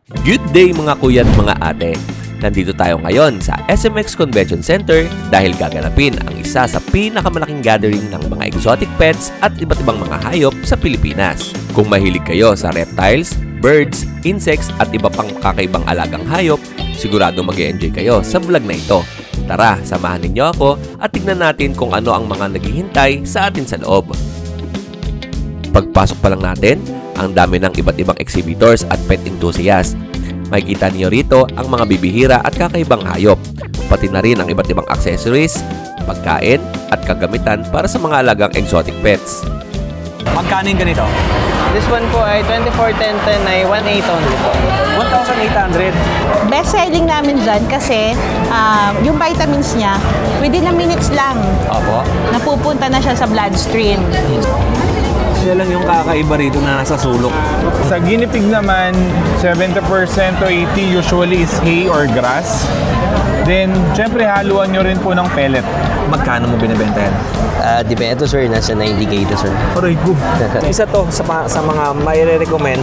Good day mga kuya at mga ate! Nandito tayo ngayon sa SMX Convention Center dahil gaganapin ang isa sa pinakamalaking gathering ng mga exotic pets at iba't ibang mga hayop sa Pilipinas. Kung mahilig kayo sa reptiles, birds, insects at iba pang kakaibang alagang hayop, sigurado mag-e-enjoy kayo sa vlog na ito. Tara, samahan ninyo ako at tignan natin kung ano ang mga naghihintay sa atin sa loob. Pagpasok pa lang natin, ang dami ng iba't ibang exhibitors at pet enthusiasts. Makikita niyo rito ang mga bibihira at kakaibang hayop, pati na rin ang iba't ibang accessories, pagkain at kagamitan para sa mga alagang exotic pets. Magkano yung ganito? This one po ay 2410 ay 1,800 po. 1,800. Best selling namin dyan kasi yung vitamins niya, within a minutes lang, Opo. napupunta na siya sa bloodstream. Siya lang yung kakaiba rito na nasa sulok. Sa guinea pig naman, 70% to 80% usually is hay or grass. Then, syempre haluan nyo rin po ng pellet. Magkano mo binibenta yan? Depende sir, nasa 90K to sir. Aray ko. Isa to sa mga may recommend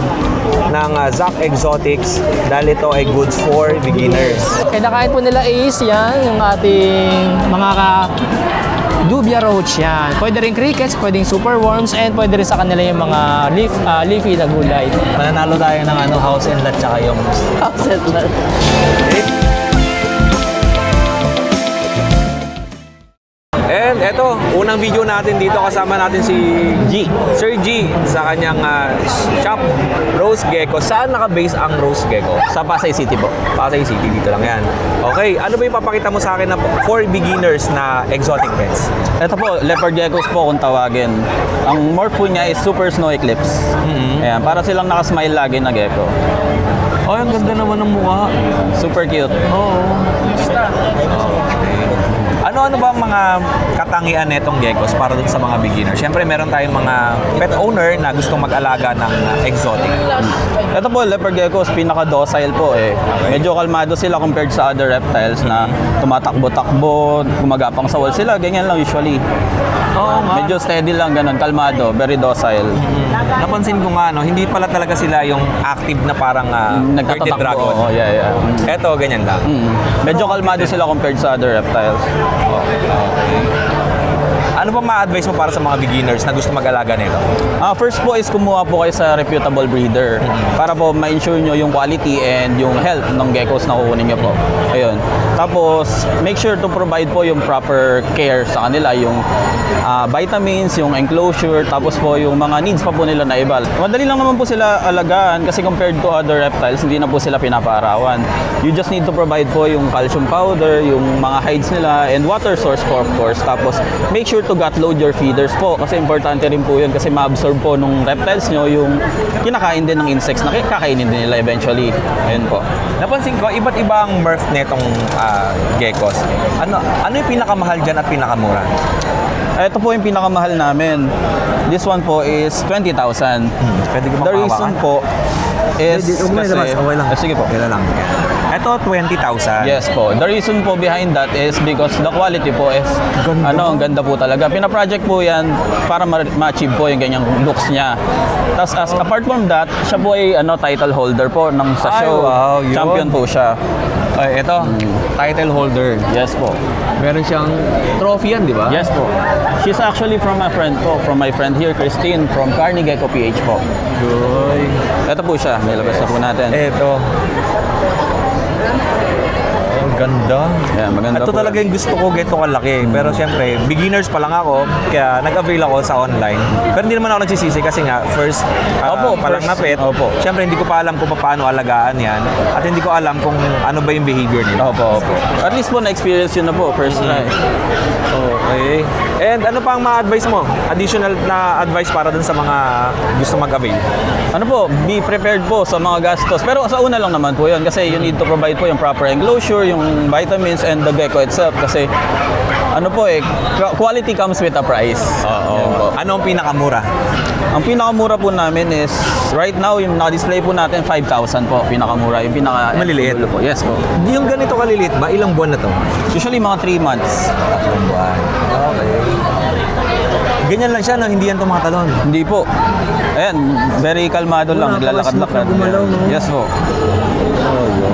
ng Zack Exotics dahil ito ay good for beginners. Kinakain po nila is yan, yung ating mga dubia roach yan. Pwede rin crickets, pwedeng superworms, and pwede rin sa kanila yung mga leafy na gulay. Mananalo tayo ng house and lot tsaka yung And eto, unang video natin dito kasama natin si G. Sir G sa kanyang shop, Rose Gecko. Saan naka-base ang Rose Gecko? Sa Pasay City po. Pasay City, dito lang yan. Okay, ano ba yung papakita mo sa akin na for beginners na exotic pets? Ito po, leopard geckos po kung tawagin. Ang morph po niya is super snow eclipse. Ayan, para silang nakasmile lagi na gecko. Oh, ang ganda naman ng mukha. Super cute. Oo. Ano ba ang mga katangian netong geckos para dun sa mga beginners? Siyempre, meron tayong mga pet owner na gustong mag-alaga ng exotic. Ito po, leopard geckos, pinaka-docile po eh. Medyo kalmado sila compared sa other reptiles na tumatakbo-takbo, gumagapang sa wall sila, ganyan lang usually. Oo nga. Medyo steady lang, ganun, kalmado, very docile. Napansin ko nga, no, hindi pala talaga sila yung active na parang bearded dragon. Nagtatakbo, yeah. Eto, ganyan lang. Medyo kalmado sila compared sa other reptiles. Ano ba ma-advise mo para sa mga beginners na gusto mag-alaga nito? First po is kumuha po kayo sa reputable breeder para po ma-ensure nyo yung quality and yung health ng geckos na kukunin nyo po. Ayun. Tapos, make sure to provide po yung proper care sa kanila, yung vitamins, yung enclosure, tapos po yung mga needs pa po nila na iba. Madali lang naman po sila alagaan kasi compared to other reptiles, hindi na po sila pinapaarawan. You just need to provide po yung calcium powder, yung mga hides nila, and water source po of course. Tapos, make sure to gut load your feeders po kasi importante rin po yun kasi ma-absorb po nung reptiles nyo yung kinakain din ng insects na kakainin din nila eventually. Ayun po. Napansin ko, iba't ibang mirth netong geckos. Ano yung pinakamahal dyan at pinakamura? Ito po yung pinakamahal namin. This one po is 20,000. Pwede ko The reason po is sige po. Kailan lang. Ito, 20,000. Yes po. The reason po behind that is because the quality po is ang ganda po talaga. Pina-project po yan para ma-achieve po yung ganyang looks niya. Tapos apart from that, siya po ay title holder po sa Ay, show. wow, yun. Champion po siya. Ay, ito, title holder. Yes po. Meron siyang trophy yan, di ba? Yes po. She's actually from a friend po, from my friend here, Christine, from Carney Gecko PH po. Uy. Ito po siya, nilabas na po natin. Ito. Ang ganda. Yeah, maganda Ito po talaga yung gusto ko, ganito kalaki. Pero siyempre, beginners pa lang ako, kaya nag-avail ako sa online. Pero hindi naman ako nagsisisi kasi nga, first pa lang na pet. Opo. Siyempre, hindi ko pa alam kung paano alagaan yan. At hindi ko alam kung ano ba yung behavior nila. Opo. At least po na-experience yun na po, first try. Okay. And ano pa ang ma-advise mo? Additional na advice para dun sa mga gusto mag-avail? Ano po, be prepared po sa mga gastos. Pero sa una lang naman po yun kasi you need to provide po yung proper enclosure, yung vitamins and the gecko itself kasi quality comes with a price. Yan po. Ano ang pinakamura? Ang pinakamura po namin is right now yung naka-display po natin 5,000 po, pinakamura. Yung Maliliit? po. Yes po. Yung ganito kaliliit ba? Ilang buwan na to? Usually mga 3 months. Okay. Ganyan lang siya, no? Hindi yan tumatalon. Hindi po. Ayan, very kalmado lang, naglalakad-lakad. Yes po. Oh, yun.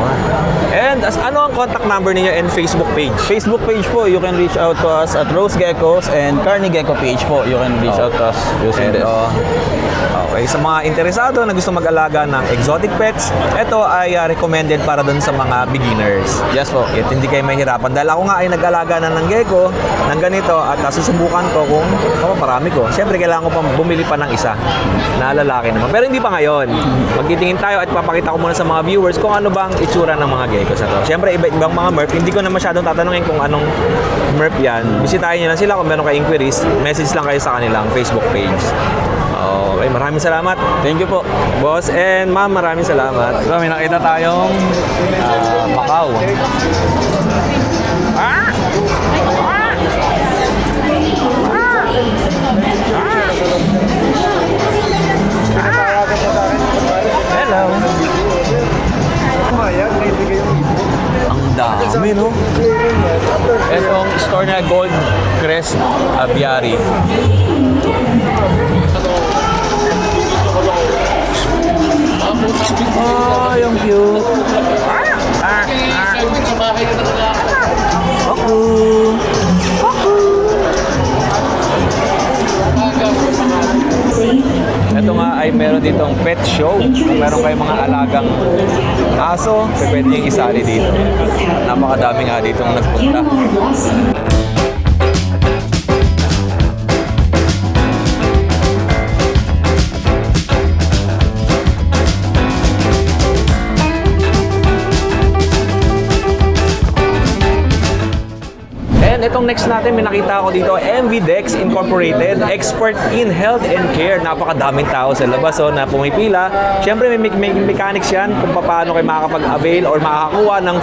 And ano ang contact number ninyo and Facebook page? Facebook page po, you can reach out to us at Rose Geckos, and Carney Gecko page po, you can reach out to us using this. Okay, sa mga interesado na gusto mag-alaga ng exotic pets, ito ay recommended para dun sa mga beginners. Yes po. At hindi kayo mahirapan. Dahil ako nga ay nag-alaga na ng gecko, ng ganito, at susubukan ko kung marami ko. Siyempre, kailangan ko pa bumili pa ng isa na lalaki naman. Pero hindi pa ngayon. Magtitingin tayo at papakita ko muna sa mga viewers kung ano bang itsura ng mga geckos na to. Siyempre, iba-ibang mga merp. Hindi ko na masyadong tatanungin kung anong merp yan. Bisitahin nyo lang sila kung meron kayo inquiries. Message lang kayo sa kanilang Facebook page. Okay, maraming salamat. Thank you po. Boss and ma'am, maraming salamat. So, may nakita tayong Macau. Hello. Ang dami, no? Itong store na Gold Crest Aviary. Oh, yung cute. Ito nga ay meron ditong pet show. Kung meron kayong mga alagang aso, pwede nyo isali dito. Napakadami nga ditong nagpunta. And itong next natin, may nakita ako dito, MV Dex Incorporated, expert in health and care. Napakadaming tao sa labas na pumipila. Siyempre, may mechanics yan kung paano kayo makakapag-avail or makakakuha ng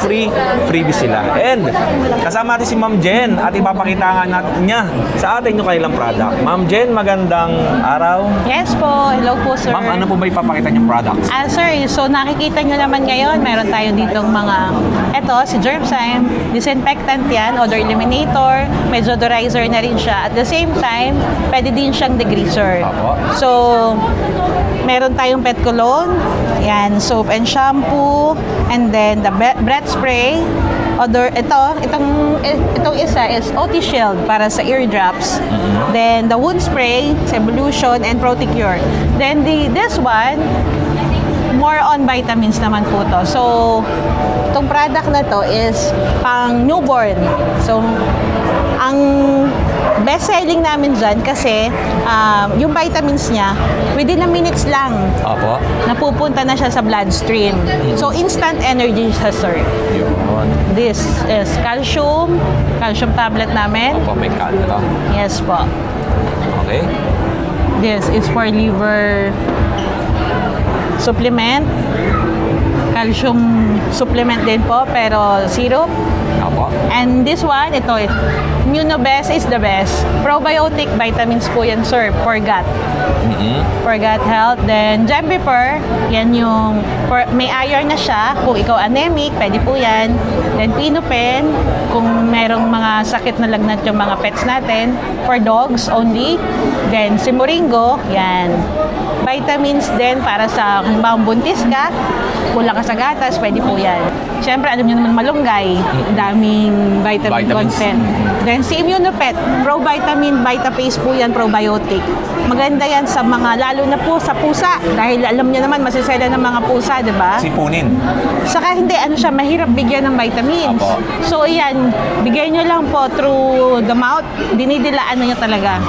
freebies sila. And kasama natin si Ma'am Jen at ipapakita nga natin niya sa atin yung kanilang product. Ma'am Jen, magandang araw. Yes po. Hello po, sir. Ma'am, ano po ba ipapakita niyong products? Sir, so nakikita nyo naman ngayon, meron tayo ditong mga, si Germzyme, disinfectant yan, odor eliminator, medsodorizer na rin siya. At the same time, pwede din siyang degreaser. Apo. So, meron tayong pet cologne, yan, soap and shampoo, and then the breath spray, odor, itong isa is OT Shield para sa eardrops. Then, the wound spray, Evolution, and Proticure. Then, this one, more on vitamins naman po to. So, itong product na to is pang newborn. So, ang best-selling namin dyan kasi yung vitamins niya, within a minutes lang, Apo. napupunta na siya sa bloodstream. So, instant energy siya, sir. Yun. This is calcium tablet namin. Apo, may kalka. Yes po. Okay. This is for liver supplement. Calcium supplement din po, pero syrup. Apo. And this one, ito, Immunobest is the best. Probiotic vitamins po yan, sir, for gut. For gut health. Then, Gembiper, yan yung, may iron na siya. Kung ikaw anemic, pwede po yan. Then, Pinopen, kung merong mga sakit na lagnat yung mga pets natin. For dogs only. Then, si Moringo, yan. Vitamins din para sa, kung ba buntis ka, kulang ka sa gatas, pwede po yan. Siyempre, alam nyo naman malunggay, daming vitamin content. Then si Immunopet, Provitamin, Vitapace po yan, probiotic. Maganda yan sa mga, lalo na po sa pusa. Dahil alam nyo naman, masisela ng mga pusa, di ba? Sipunin. Saka hindi, siya, mahirap bigyan ng vitamins. Apo. So, yan, bigay nyo lang po through the mouth, dinidilaan nyo talaga.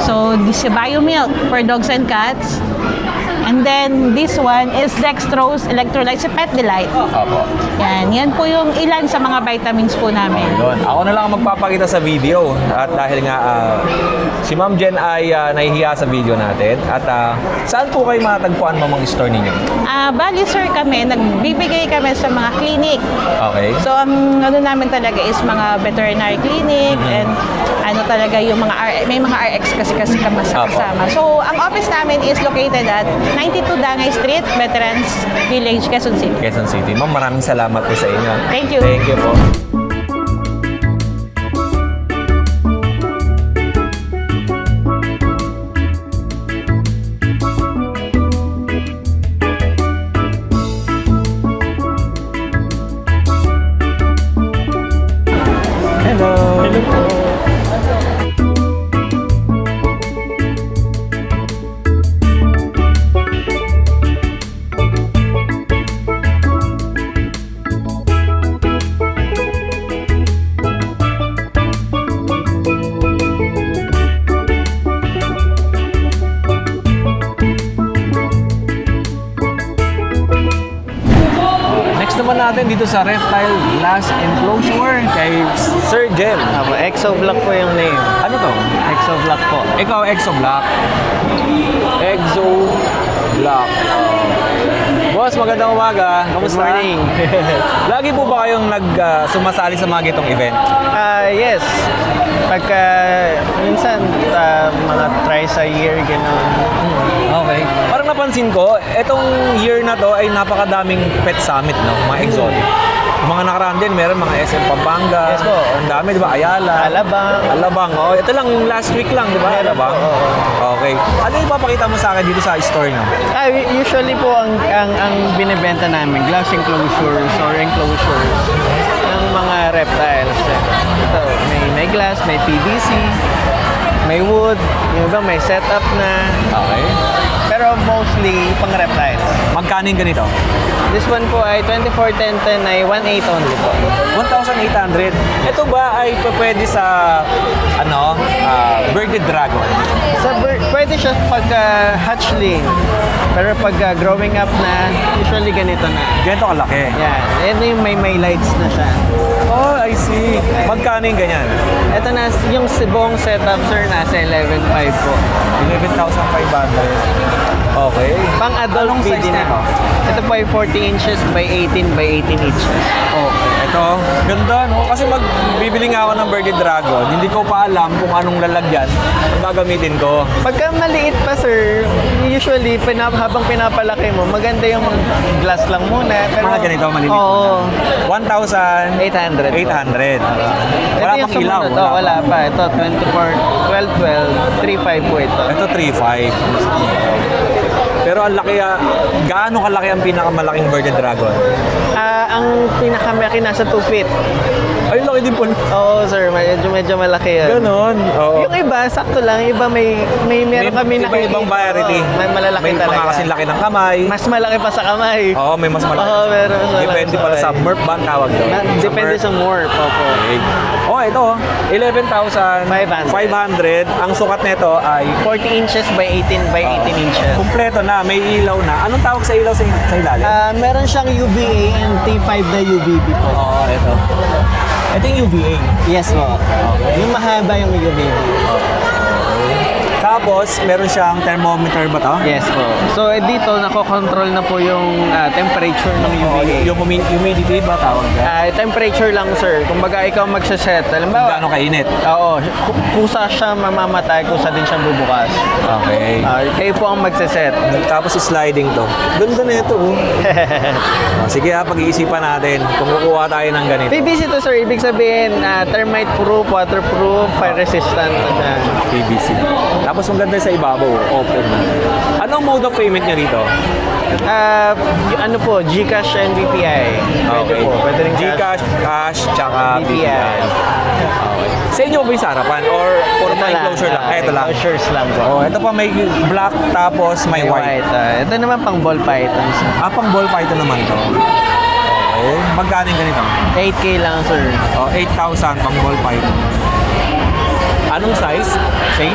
So, this is Biomilk for dogs and cats. And then, this one is Dextrose Electrolytes Pet Delight. Apo. Yan po yung ilan sa mga vitamins po namin. Yun. Ako na lang ang magpapakita sa video. At dahil nga si Ma'am Jen ay nahihiya sa video natin. At saan po kayo matatagpuan mga store ninyo? Bali sir kami, nagbibigay kami sa mga clinic. Okay. So, ang ano namin talaga is mga veterinary clinic and talaga yung mga may mga RX kasi Apo. kasama. So, ang office namin is located at 92 Dangay Street, Veterans Village, Quezon City. Quezon City. Ma'am, maraming salamat po sa inyo. Thank you. Thank you po. next naman natin dito sa Reptile Glass Enclosure kay Sir Jem. Exoblock po yung name. Ano to? Exoblock po. Ikaw, Exo Black. Exo Black. Boss, magandang umaga. Kamusta? Good morning. Lagi po ba kayong sumasali sa mga gitong event? Yes. Pagka, minsan, mga tries a year, gano'n. Okay. Parang napansin ko, etong year na to ay napakadaming pet summit, no? Mga exotic. Mga nakaraan din, meron mga SM Pampanga. Yes po. Ang dami, di ba? Ayala. Alabang. Oh, ito lang, yung last week lang, di ba? Alabang. Okay. Ano yung papakita mo sa akin dito sa store nyo? Usually po, ang binibenta namin, glass enclosures or enclosures ng mga reptiles. Ito, may glass, may PVC, may wood, yung iba may setup na. Okay. Pero mostly pang reptiles. Magkano yung ganito? This one po ay 241010 ay 1.8 only po. 1,800. Ito ba ay pwede sa birded dragon? Pwede siya pag hatchling. Pero pag growing up na, usually ganito na. Ganito kalaki. Yan. Ito yung may lights na siya. Oh, I see. Magkano yung ganyan? Ito na, yung buong setup, sir, nasa 11.5 po. 11,500. Okay. Pang adult Anong size feeding nito? Ito po ay 40 inches by 18 by 18 inches. Okay. Ito, ganda, no? Kasi magbibili nga ako ng birded dragon. Hindi ko pa alam kung anong lalagyan ang gagamitin ko. Pagka maliit pa, sir, usually, habang pinapalaki mo, maganda yung glass lang muna. Pero, Mga ganito, maliliit Oo. muna. 1,800. 800. Wala Ito yung pang ilaw. sumunod. Wala pa. Ito, 12, 3.5 po ito. Ito, 3,500. Pero ang laki, gaano kalaki ang pinakamalaking birded dragon? Ang pinakamalaki nasa 2 feet. Ay, laki din po. Oo, sir. Medyo malaki yan. Ganon. Oo. Yung iba, sakto lang. Iba meron kami nakikita. Iba-ibang variety. Oo, may malalaki may talaga. mga kasing laki ng kamay. Mas malaki pa sa kamay. Oo, may mas malaki. Oo, meron mas malaki Depende sa pala sa kamay. morph ba ang tawag doon? Depende sa morph. Opo. Okay. Oh, ito, 11,500. Ang sukat nito ay 40 inches by 18 by 18 inches. kumpleto na, may ilaw na. Anong tawag sa ilaw sa ilalim? Meron siyang UVA and T5 na UVB po. Oo, ito. Ito yung UVA. Yes po. Yung mahaba yung UVB. Tapos, meron siyang thermometer ba to? Yes po. So dito, nako-control na po yung temperature ng UVA. Yung humidity ba tawag ka? Temperature lang, sir. Kumbaga, ikaw magsaset. Halimbawa, Gaano kainit? oo, kusa siya mamamatay, kusa din siya bubukas. Okay. Kayo po ang magsaset. Tapos sliding to. Ganda na ito. Sige pag-iisipan natin kung kukuha tayo ng ganito. PVC to, sir. Ibig sabihin, termite proof, waterproof, fire resistant. PVC. Tapos maganda sa ibabaw, open na. Anong mode of payment niya dito? Ano po, GCash and BPI. Pwede po. Pwede rin Gcash, cash, tsaka BPI. BPI. Okay. Sa inyo ba yung sarapan? Or puro mga enclosure lang? Ito lang. Enclosures lang po. Oh, ito pa may black tapos may white. Ito naman pang ball pythons. Pang ball python naman to. Okay. Magkano yung ganito? 8K lang, sir. Oh, 8,000 pang ball python. Anong size? Same?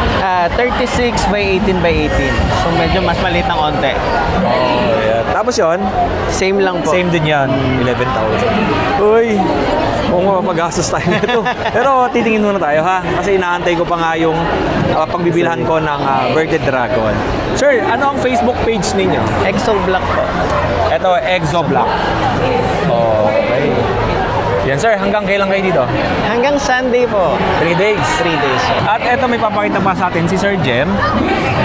36 by 18 by 18. So medyo mas maliit ng onte. Oh, yeah. Tapos yon, Same lang po. same din yan. 11,000. Uy! Kung mapagastos tayo nito. Pero titingin muna tayo ha. Kasi inaantay ko pa nga yung pagbibilhan ko ng birded dragon. Sir, ano ang Facebook page ninyo? Exoblock po. Ito, Exo Black. Okay. Yan sir, hanggang kailan kayo dito? Hanggang Sunday po. 3 days. 3 days. At eto may papakita pa sa atin si Sir Jem.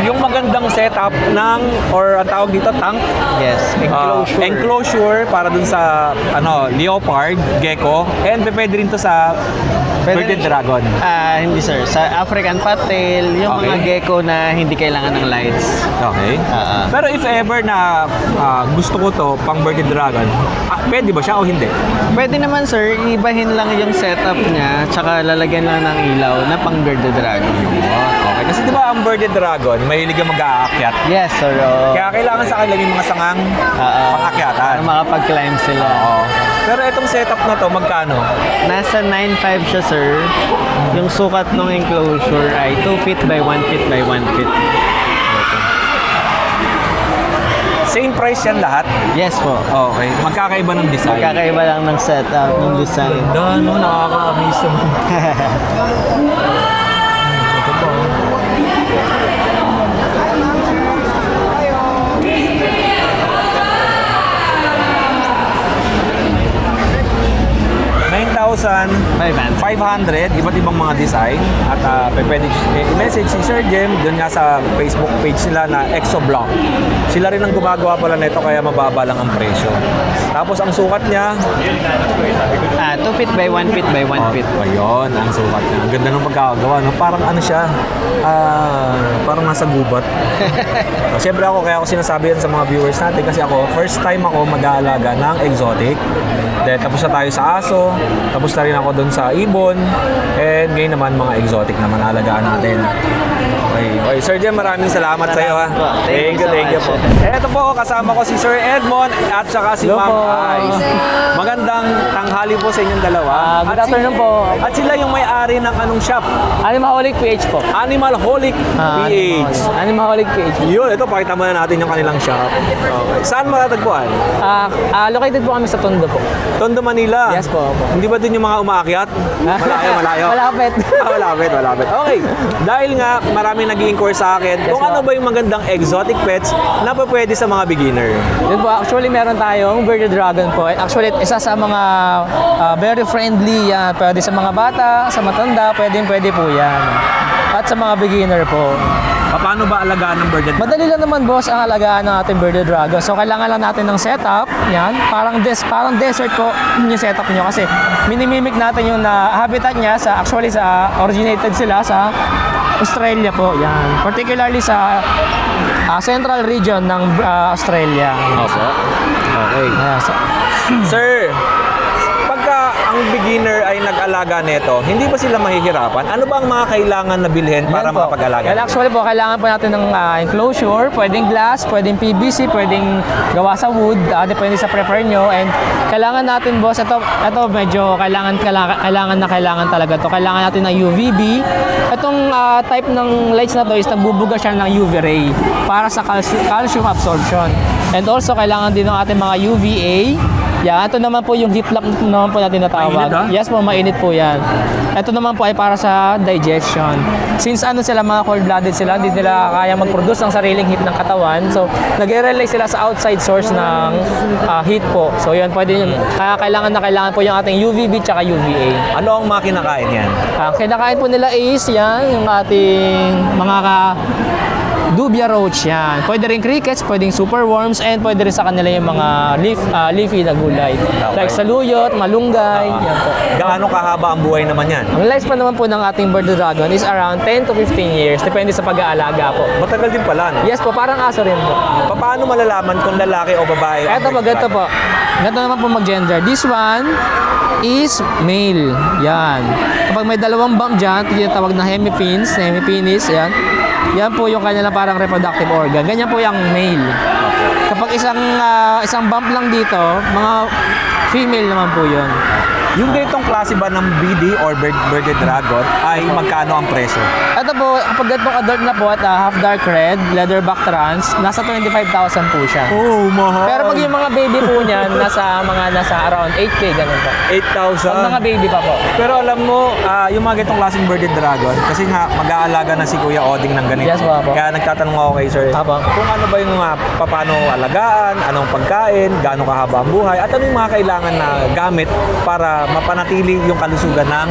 Yung magandang setup ng, or ang tawag dito, tank. Yes. Enclosure. Enclosure para dun sa leopard, gecko, and pwede rin to sa birded dragon. Hindi sir. Sa African Pattail, yung Okay. mga gecko na hindi kailangan ng lights. Okay. Pero if ever na gusto ko to pang birded dragon, pwede ba siya o hindi? Pwede naman sir, ibahin lang yung setup niya, tsaka lalagyan lang ng ilaw na pang bearded dragon. Okay. Kasi di ba ang birded dragon, mahilig ang mag-aakyat. Yes sir. Kaya kailangan sa kanila yung mga sangang pangakyatan. Para makapag-climb sila. Oo. Pero itong setup na to, magkano? Nasa 9.5 siya sir. Yung sukat ng enclosure ay 2 feet by 1 feet by 1 feet. Same price yan lahat? Yes po. Okay. Magkakaiba ng design? Kakaiba lang ng setup, ng design. Ganda, no? Nakaka-amaze naman. Ito po. 9,500, iba't ibang mga design. At pwede i-message si Sir Jem doon nga sa Facebook page nila na Exoblock. Sila rin ang gumagawa pala nito kaya mababa lang ang presyo. Tapos ang sukat niya, 2 feet by 1 feet by 1 feet. ayun, ang sukat niya. Ang ganda ng pagkakagawa. No? Parang ano siya, parang nasa gubat. So, siyempre kaya ako sinasabi yan sa mga viewers natin kasi ako, first time ako mag-aalaga ng exotic. Then, tapos na tayo sa aso, tapos na rin ako doon sa ibon, and ngayon naman mga exotic naman alagaan natin. Okay, Sir Jem, maraming salamat sa iyo ha. Thank you so Thank you po. much. Eto po, kasama ko si Sir Edmond at saka si Hello Ma'am po. Ice. Magandang tanghali po sa inyong dalawa. Good afternoon po. At sila yung may-ari ng anong shop? Animaholic PH po. Animal Holic PH. Animaholic PH. Yun, ito, pakita muna natin yung kanilang shop. Okay. Saan matatagpuan? Located po kami sa Tondo po. Tondo, Manila. Yes po. Hindi ba dun yung mga umaakyat? Malayo. Malapit. Malapit. Okay. Dahil nga, marami nag-i-inquire sa akin kung po. ano ba yung magandang exotic pets na pwede sa mga beginner. Yun po, actually meron tayong bearded dragon po. Actually, isa sa mga very friendly yan. Pwede sa mga bata, sa matanda, pwede po yan. At sa mga beginner po. Paano ba alagaan ng birded? Madali lang naman boss ang alagaan ng ating bearded dragon. So kailangan lang natin ng setup. Yan, parang desert po yung setup nyo kasi minimimic natin yung habitat niya originated sila sa Australia po. Yan. Particularly sa central region ng Australia. Opo. Okay. Sir, pagka ang beginner ay nag-alaga nito, hindi ba sila mahihirapan? Ano ba ang mga kailangan na bilhin para Yan po. makapag-alaga? Well, actually po, kailangan po natin ng enclosure, pwedeng glass, pwedeng PVC, pwedeng gawa sa wood, depende sa prefer nyo. And kailangan natin, boss, ito medyo kailangan talaga to. Kailangan natin ng UVB. Itong type ng lights na to is nagbubuga siya ng UV ray para sa calcium absorption. And also, kailangan din ng ating mga UVA. Yan, ito naman po yung heat lamp naman po natin natawag. Mainit, Yes po, mainit po yan. Ito naman po ay para sa digestion. Since mga cold-blooded sila, hindi nila kaya mag-produce ng sariling heat ng katawan. So, nag-rely sila sa outside source ng heat po. So, yun, pwede yun. Kaya kailangan po yung ating UVB tsaka UVA. Ano ang mga kinakain yan? Kinakain po nila is yan, yung ating mga dubia roach yan. Pwede rin crickets, pwedeng superworms, and pwede rin sa kanila yung mga leafy na gulay. Like saluyot, malunggay, yan po. Gaano kahaba ang buhay naman yan? Ang lifespan naman po ng ating bearded dragon is around 10 to 15 years. Depende sa pag-aalaga po. Matagal din pala, no? Yes po, parang aso rin po. Paano malalaman kung lalaki o babae? ang Eto po, bird ganito dragon? po. Ganito naman po mag-gender. This one is male. Yan. Kapag may dalawang bump dyan, tinatawag na hemipenis, yan. Yan po yung kanya parang reproductive organ. Ganyan po yung male. Kapag isang bump lang dito, mga female naman po yun. Yung ganitong klase ba ng BD or birded dragon ay magkano ang presyo? Ito po, kapag ganitong adult na po at half dark red, leatherback trans, nasa 25,000 po siya. Oh, mahal. Pero pag yung mga baby po niyan, nasa around 8K, ganun po. 8,000. Pag mga baby pa po. Pero alam mo, yung mga ganitong klaseng birded dragon, kasi nga mag-aalaga na si Kuya Oding ng ganito. Yes, po. Kaya nagtatanong ako kay Sir, Apo. kung ano ba yung paano alagaan, anong pagkain, gaano kahaba ang buhay, at anong mga kailangan na gamit para mapanatili yung kalusugan ng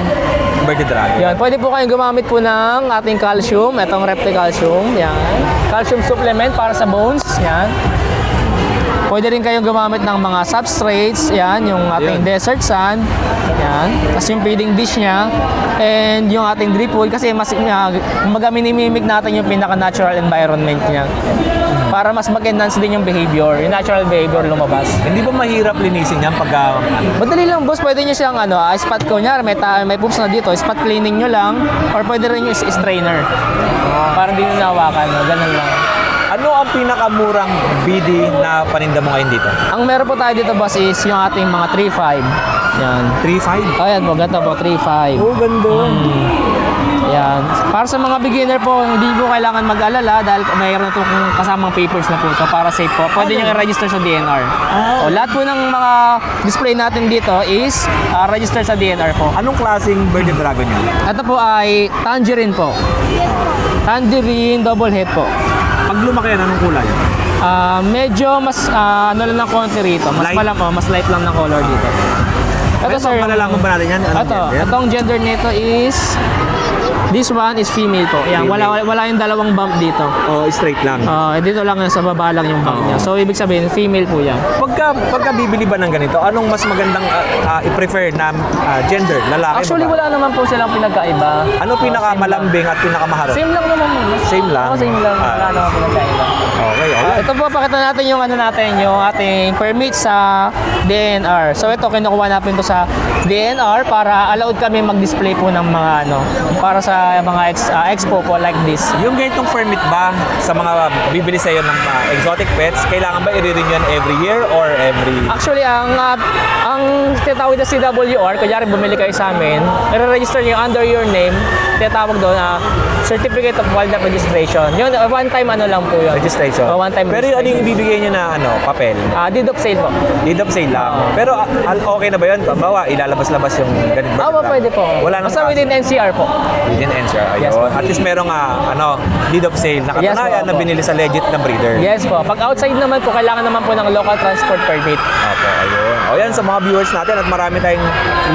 birded dragon. Yan, pwede po kayong gumamit po ng ating calcium, itong Repticalcium, yan. Calcium supplement para sa bones, yan. Pwede rin kayong gumamit ng mga substrates, yan, yung ating desert sand, yan. Tapos yung feeding dish niya, and yung ating drip wood, kasi minimimic natin yung pinaka-natural environment niya. Para mas mag-enhance din yung behavior, yung natural behavior lumabas. Hindi ba mahirap linisin yan pag Madali lang boss, pwede nyo siyang spot ko niya, may poops na dito, spot cleaning nyo lang, or pwede rin yung strainer. Para hindi nyo nahawakan, ganun lang. ano ang pinakamurang BD na paninda mo ngayon dito? Ang meron po tayo dito boss is yung ating mga 3.5. Yan. 3.5? Ayan po, ganito po, 3.5. Oh, ganda. Yan. Para sa mga beginner po, hindi po kailangan mag-alala dahil mayroon na itong kasamang papers na po ito para safe po. Pwede nyo i-register sa DNR. O, lahat po ng mga display natin dito is register sa DNR po. Anong klaseng Bearded Dragon yun? Ito po ay tangerine po. Tangerine double head po. Pag lumaki yan, anong kulay? Medyo mas ano lang ng konti rito. Mas Light? mas light lang ng color dito. Ito sir, malalaman ba natin yan? Anong gender? itong gender nito is this one is female po. Yan, wala yung dalawang bump dito. O straight lang? Dito lang sa baba lang yung bump niya. So ibig sabihin female po yan. Pagka bibili ba ng ganito, anong mas magandang i-prefer na gender? Lalaki Actually ba? wala naman po silang pinagkaiba. Ano pinakamalambing at pinakamaharap? Same lang naman po. Same lang? Oo, same lang. Wala naman pinagkaiba. Okay. Ito po, pakita natin yung yung ating permit sa DNR. So ito, kinukuha natin to sa DNR para allowed kami mag-display po ng mga para sa mga expo po like this. Yung ganitong permit ba sa mga bibili sa'yo ng exotic pets, kailangan ba i-renew yan every year or every... Actually, ang tinatawag na CWR, kunyari bumili kayo sa amin, i-register nyo under your name, tinatawag doon Certificate of Wildlife Registration. Yun, one time lang po yun. Registration? One time Pero yung ano yung ibibigay nyo na papel? Deed of sale po. Deed of sale lang. Pero okay na ba yun? Bawa, ilalabas-labas yung ganit ba? Pwede po. Wala nang Basta within NCR po. Within NCR, ayun. Yes, po. At least merong deed of sale na Yes, katunayan po, na po. binili sa legit na breeder. Yes po. Pag outside naman po, kailangan naman po ng local transport permit. Opo, ayun. O yan sa mga viewers natin at marami tayong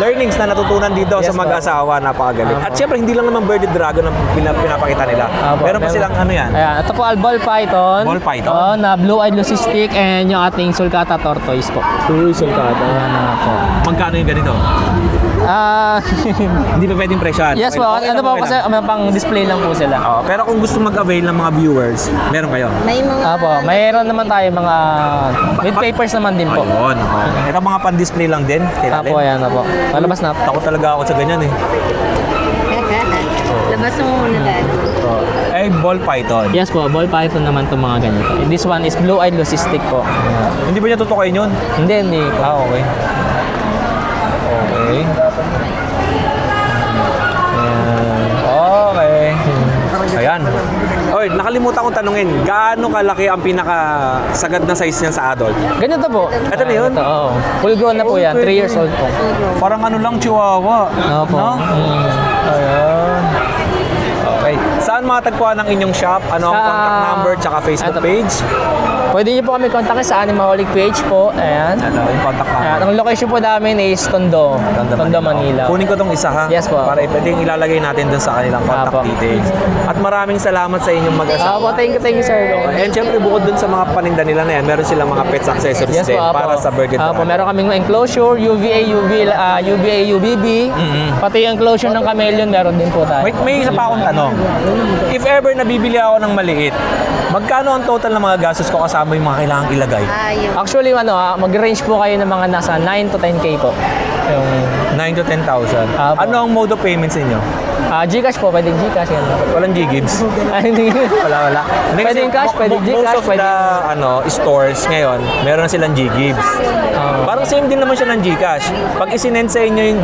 learnings na natutunan dito Yes, sa mag-asawa. Napakagaling. At syempre, hindi lang naman Bearded Dragon ang pinapakita nila. Meron pa silang yan? Ayan, ito po al ball python. Ball python? Na blue-eyed leucistic and yung ating sulcata tortoise po. Uy, sulcata. Ayan na po. Magkano yung ganito? Hindi pa pwedeng presyon? Yes po. Ano po kasi pang display lang po sila. Pero kung gusto mag-avail ng mga viewers, meron kayo? May mga... Mayroon naman tayo mga with papers naman din po. Ayun. Ito mga pan-display lang din. Apo, ayan na po. Palabas na. Takot talaga ako sa ganyan eh. Labas mo muna dahil. Ball python. Yes po, ball python naman itong mga ganito. This one is blue-eyed leucistic po. Hindi ba niya tutukoy yun? Hindi po. Okay. Okay. Okay. Ayan. Oy, nakalimutan kong tanungin, gaano kalaki ang pinakasagad na size niyan sa adult? Ganito po. Ito na yun? Oo. Full grown na po yan. 3 years old po. Parang ano lang, chihuahua. Opo. No? Ayan. Okay. Saan matagpuan ang inyong shop? Ano ang Sa- contact number tsaka Facebook Ito. page? Pwede niyo po kami kontakin sa Animaholic page po. Ayan. Ano, yung contact Ayan. number? Ang location po namin is Tondo. Tondo, Manila. Kunin ko tong isa ha. Yes po. Para pwedeng ilalagay natin dun sa kanilang contact Apo. details. At maraming salamat sa inyong mag-asawa. Thank you sir. And syempre bukod dun sa mga paninda nila na yan, meron silang mga pets accessories Yes din po, para sa Bearded Apo, Dragon. meron kaming enclosure, UVA, UVB. Pati yung enclosure ng chameleon, meron din po tayo. May isa pa akong tanong. If ever nabibili ako ng maliit, magkano ang total ng mga gastos ko kasama yung mga kailangang ilagay? Ayun. Actually, mag-range po kayo ng mga nasa 9 to 10K po. Yung 9 to 10,000. Apo. Ano ang mode of payments ninyo? Gcash po, pwedeng Gcash yan. Walang G-Gibbs? Hindi. Wala. Hindi, Pwedeng kasi cash, pwedeng most Gcash, of pwedeng... the stores ngayon, meron na silang G-Gibbs. Parang same din naman siya ng Gcash. Pag isinend sa inyo yung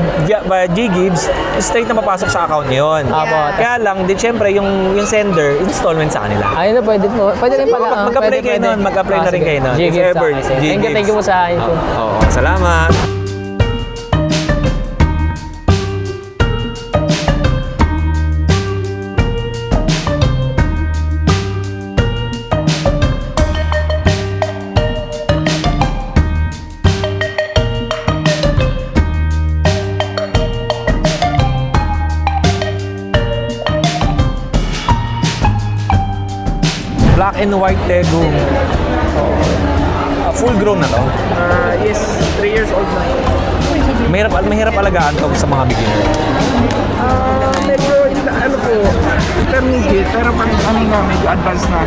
G-Gibbs, straight na papasok sa account niyo yun. Apo. Kaya lang, di syempre, yung sender, installment sa kanila. Ayun na, pwede po. Pwede rin pala. Mag-apply kayo nun. Mag-apply na rin kayo nun. If G-Gift ever, sa akin. Thank you po sa info. Oo, salamat. Black and white Tegu. Full grown na to. Yes, 3 years old na. Mahirap alagaan to sa mga beginner. Medyo, intermediate, pero medyo advanced na.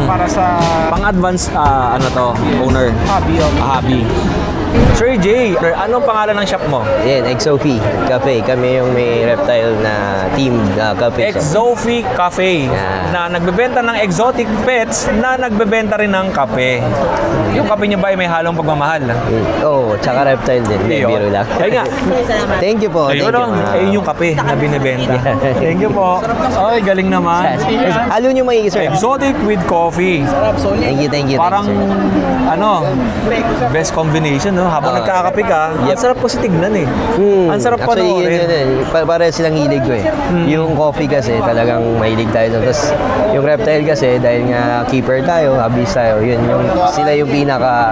Para sa Pang-advanced owner. hobby. Hobby. Sir Jay, anong pangalan ng shop mo? Yan, Exofi Cafe. Kami yung may reptile na team cafe. Exofi Cafe Yeah. na nagbebenta ng exotic pets na nagbebenta rin ng kape. Yung kape niya ba ay may halong pagmamahal? Oo, tsaka reptile din. Hindi, Ayun. biro lang. Ayun nga. Thank you po. Ayun, Thank you. ayun yung kape na binibenta. Thank you po. Ay, galing naman. Halo nyo maigi, sir. Exotic with coffee. Thank you. Parang, sir. Best combination, no? Habang Oo. nagkakape ka, ang sarap kasi tignan eh. Ang sarap Actually, panoorin. Pare silang hilig ko eh. Yung coffee kasi talagang mahilig tayo doon. Tapos yung reptile kasi dahil nga keeper tayo, hobbies tayo, sila yung pinaka